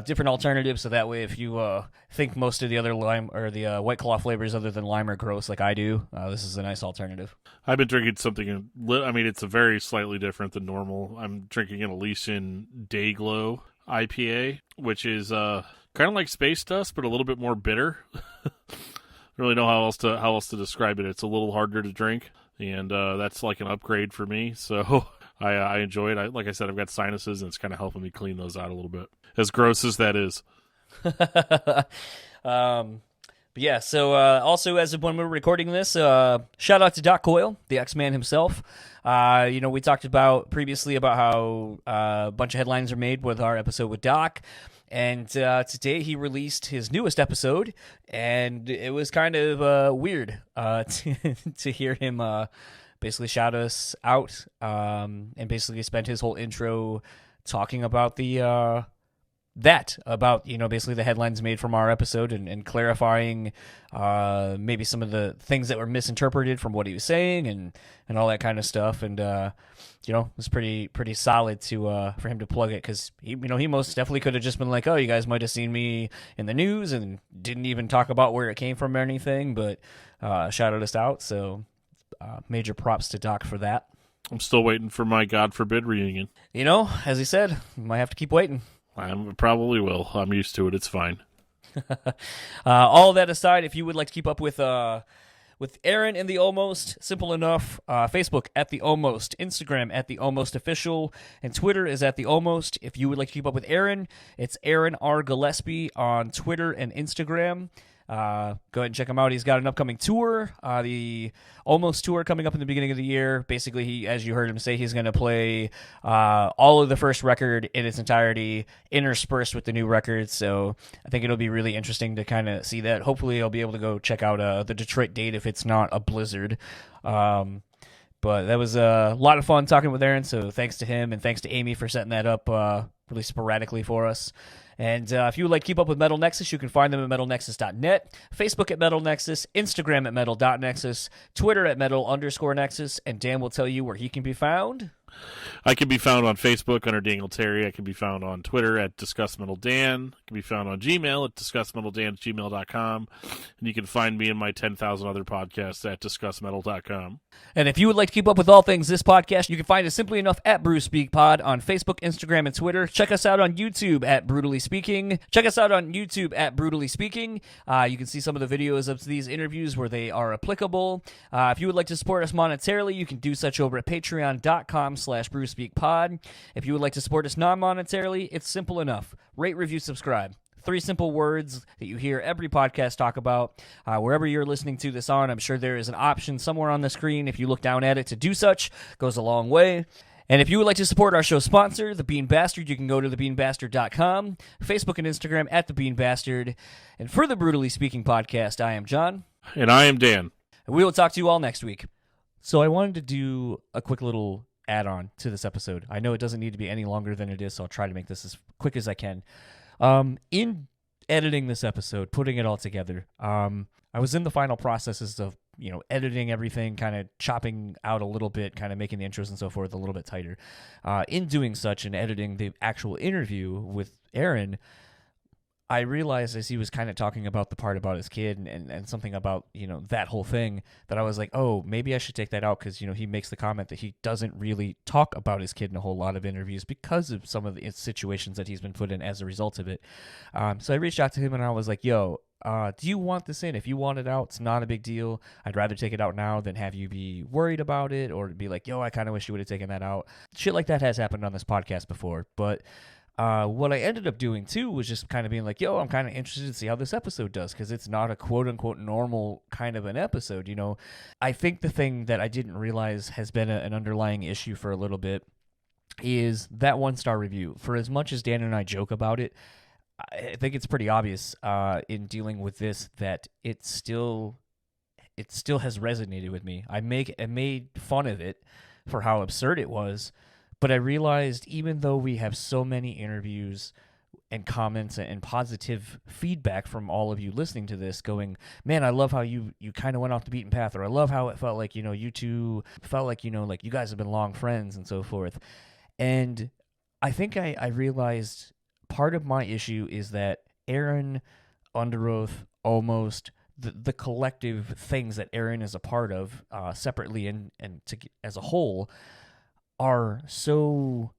B: different alternatives. So that way, if you think most of the other lime or the White Claw flavors other than lime are gross, like I do, this is a nice alternative.
C: I've been drinking something. I mean, it's a very slightly different than normal. I'm drinking an Elysian Dayglow IPA, which is kind of like Space Dust, but a little bit more bitter. I don't really know how else to describe it. It's a little harder to drink, and that's like an upgrade for me. So I enjoy it. Like I said, I've got sinuses, and it's kind of helping me clean those out a little bit. As gross as that is.
B: But yeah, so also as of when we were recording this, shout out to Doc Coyle, the X-Man himself. You know, we talked previously about how a bunch of headlines are made with our episode with Doc. And today he released his newest episode, and it was kind of weird to hear him basically shout us out and basically spend his whole intro talking about the that about, basically the headlines made from our episode and clarifying maybe some of the things that were misinterpreted from what he was saying and all that kind of stuff. And, it was pretty solid to for him to plug it, because he most definitely could have just been like, oh, you guys might have seen me in the news, and didn't even talk about where it came from or anything, but shouted us out. So major props to Doc for that.
C: I'm still waiting for my God forbid reunion.
B: As he said, might have to keep waiting.
C: I probably will. I'm used to it. It's fine.
B: All that aside, if you would like to keep up with Aaron and the Almost, simple enough. Facebook at the Almost, Instagram at the Almost Official, and Twitter is at the Almost. If you would like to keep up with Aaron, it's Aaron R. Gillespie on Twitter and Instagram. Go ahead and check him out. He's got an upcoming tour, the Almost Tour, coming up in the beginning of the year. Basically, he, as you heard him say, he's going to play all of the first record in its entirety, interspersed with the new records. So I think it'll be really interesting to kind of see that. Hopefully, I'll be able to go check out the Detroit date if it's not a blizzard. But that was a lot of fun talking with Aaron, so thanks to him, and thanks to Amy for setting that up really sporadically for us. And if you would like to keep up with Metal Nexus, you can find them at metalnexus.net, Facebook at Metal Nexus, Instagram at metal.nexus, Twitter at metal_nexus, and Dan will tell you where he can be found.
C: I can be found on Facebook under Daniel Terry. I can be found on Twitter at DiscussMetalDan. I can be found on Gmail at DiscussMetalDan@gmail.com. And you can find me in my 10,000 other podcasts at DiscussMetal.com.
B: And if you would like to keep up with all things this podcast, you can find us simply enough at BrewSpeakPod on Facebook, Instagram, and Twitter. Check us out on YouTube at Brewtally Speaking. You can see some of the videos of these interviews where they are applicable. If you would like to support us monetarily, you can do such over at patreon.com/BrewSpeakPod. If you would like to support us non-monetarily, it's simple enough. Rate, review, subscribe. 3 simple words that you hear every podcast talk about. Wherever you're listening to this on, I'm sure there is an option somewhere on the screen. If you look down at it to do such, goes a long way. And if you would like to support our show sponsor, The Bean Bastard, you can go to thebeanbastard.com, Facebook and Instagram at The Bean Bastard. And for the Brewtally Speaking Podcast, I am John.
C: And I am Dan.
B: And we will talk to you all next week. So I wanted to do a quick little add-on to this episode. I know it doesn't need to be any longer than it is, so I'll try to make this as quick as I can. In editing this episode, putting it all together, I was in the final processes of, editing everything, kind of chopping out a little bit, kind of making the intros and so forth a little bit tighter. In doing such and editing the actual interview with Aaron, I realized as he was kind of talking about the part about his kid and something about, that whole thing, that I was like, oh, maybe I should take that out, because, he makes the comment that he doesn't really talk about his kid in a whole lot of interviews because of some of the situations that he's been put in as a result of it. So I reached out to him and I was like, yo, do you want this in? If you want it out, it's not a big deal. I'd rather take it out now than have you be worried about it or be like, yo, I kind of wish you would have taken that out. Shit like that has happened on this podcast before, but what I ended up doing, too, was just kind of being like, yo, I'm kind of interested to see how this episode does, because it's not a quote-unquote normal kind of an episode, I think the thing that I didn't realize has been an underlying issue for a little bit is that 1-star review. For as much as Dan and I joke about it, I think it's pretty obvious in dealing with this that it still has resonated with me. I made fun of it for how absurd it was, but I realized even though we have so many interviews and comments and positive feedback from all of you listening to this going, man, I love how you kind of went off the beaten path, or I love how it felt like, you two felt like, like you guys have been long friends and so forth. And I think I realized part of my issue is that Aaron, Underoath, Almost, the collective things that Aaron is a part of separately and as a whole are so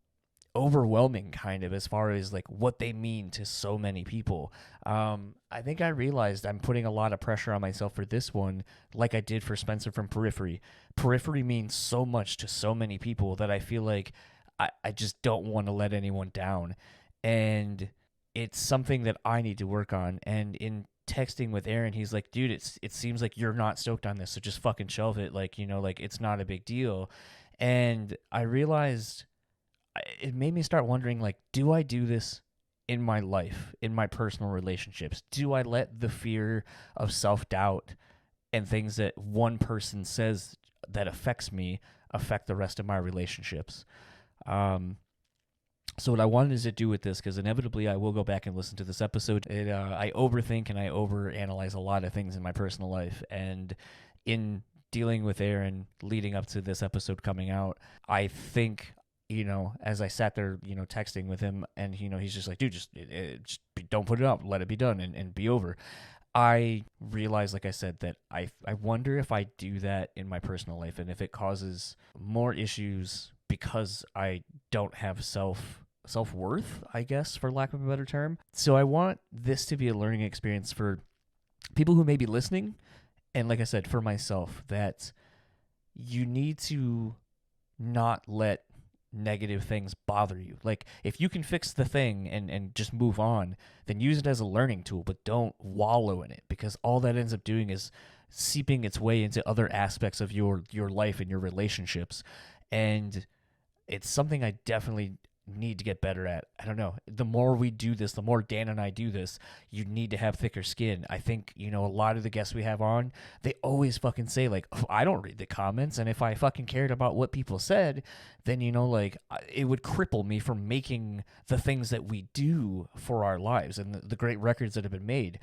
B: overwhelming, kind of, as far as like what they mean to so many people. I think I realized I'm putting a lot of pressure on myself for this one, like I did for Spencer from Periphery. Periphery means so much to so many people that I feel like I just don't want to let anyone down. And it's something that I need to work on. And in texting with Aaron, he's like, dude, it seems like you're not stoked on this, so just fucking shelve it. Like, like it's not a big deal. And I realized it made me start wondering, like, do I do this in my life, in my personal relationships? Do I let the fear of self-doubt and things that one person says that affects me affect the rest of my relationships? So what I wanted to do with this, because inevitably I will go back and listen to this episode, I overthink and I overanalyze a lot of things in my personal life. And in dealing with Aaron leading up to this episode coming out, I think, as I sat there, texting with him, and, he's just like, dude, just don't put it up, let it be done and be over. I realized, like I said, that I wonder if I do that in my personal life and if it causes more issues because I don't have self-worth, I guess, for lack of a better term. So I want this to be a learning experience for people who may be listening, and like I said, for myself, that you need to not let negative things bother you. Like, if you can fix the thing and just move on, then use it as a learning tool, but don't wallow in it, because all that ends up doing is seeping its way into other aspects of your life and your relationships. And it's something I definitely need to get better at. I don't know. The more we do this, the more Dan and I do this, you need to have thicker skin. I think, a lot of the guests we have on, they always fucking say, like, oh, I don't read the comments, and if I fucking cared about what people said, then, it would cripple me from making the things that we do for our lives and the great records that have been made.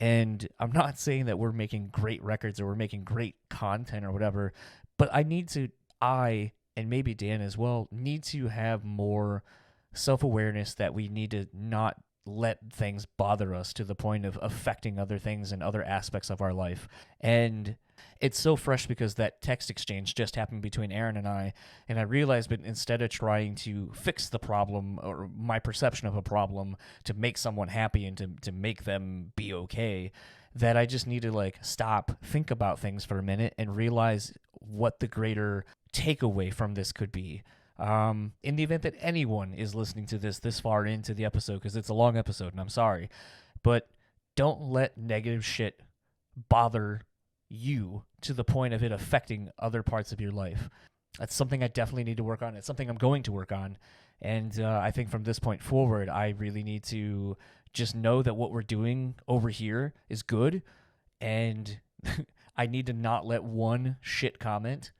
B: And I'm not saying that we're making great records or we're making great content or whatever, but and maybe Dan as well, need to have more self-awareness that we need to not let things bother us to the point of affecting other things and other aspects of our life. And it's so fresh because that text exchange just happened between Aaron and I realized that instead of trying to fix the problem or my perception of a problem to make someone happy and to make them be okay, that I just need to stop, think about things for a minute and realize what the greater takeaway from this could be. In the event that anyone is listening to this far into the episode, because it's a long episode and I'm sorry, but don't let negative shit bother you to the point of it affecting other parts of your life. That's something I definitely need to work on. It's something I'm going to work on. And I think from this point forward, I really need to just know that what we're doing over here is good. And I need to not let one shit comment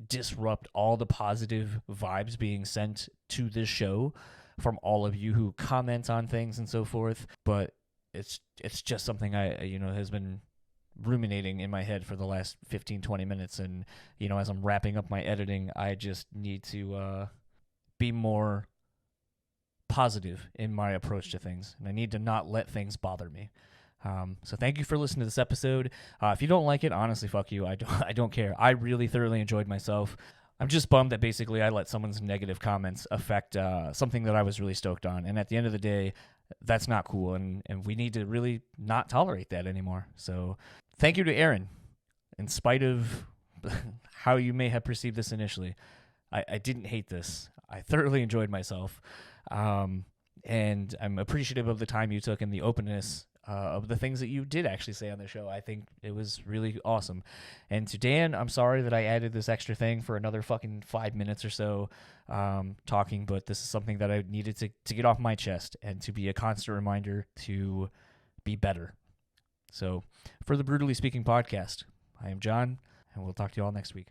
B: disrupt all the positive vibes being sent to this show from all of you who comment on things and so forth. But it's just something I has been ruminating in my head for the last 15-20 minutes, and as I'm wrapping up my editing, I just need to be more positive in my approach to things, and I need to not let things bother me. So thank you for listening to this episode. If you don't like it, honestly, fuck you. I don't care. I really thoroughly enjoyed myself. I'm just bummed that basically I let someone's negative comments affect something that I was really stoked on. And at the end of the day, that's not cool. And we need to really not tolerate that anymore. So thank you to Aaron. In spite of how you may have perceived this initially, I didn't hate this. I thoroughly enjoyed myself. And I'm appreciative of the time you took and the openness of the things that you did actually say on the show. I think it was really awesome. And to Dan, I'm sorry that I added this extra thing for another fucking 5 minutes or so talking, but this is something that I needed to get off my chest and to be a constant reminder to be better. So for the Brewtally Speaking Podcast, I am John, and we'll talk to you all next week.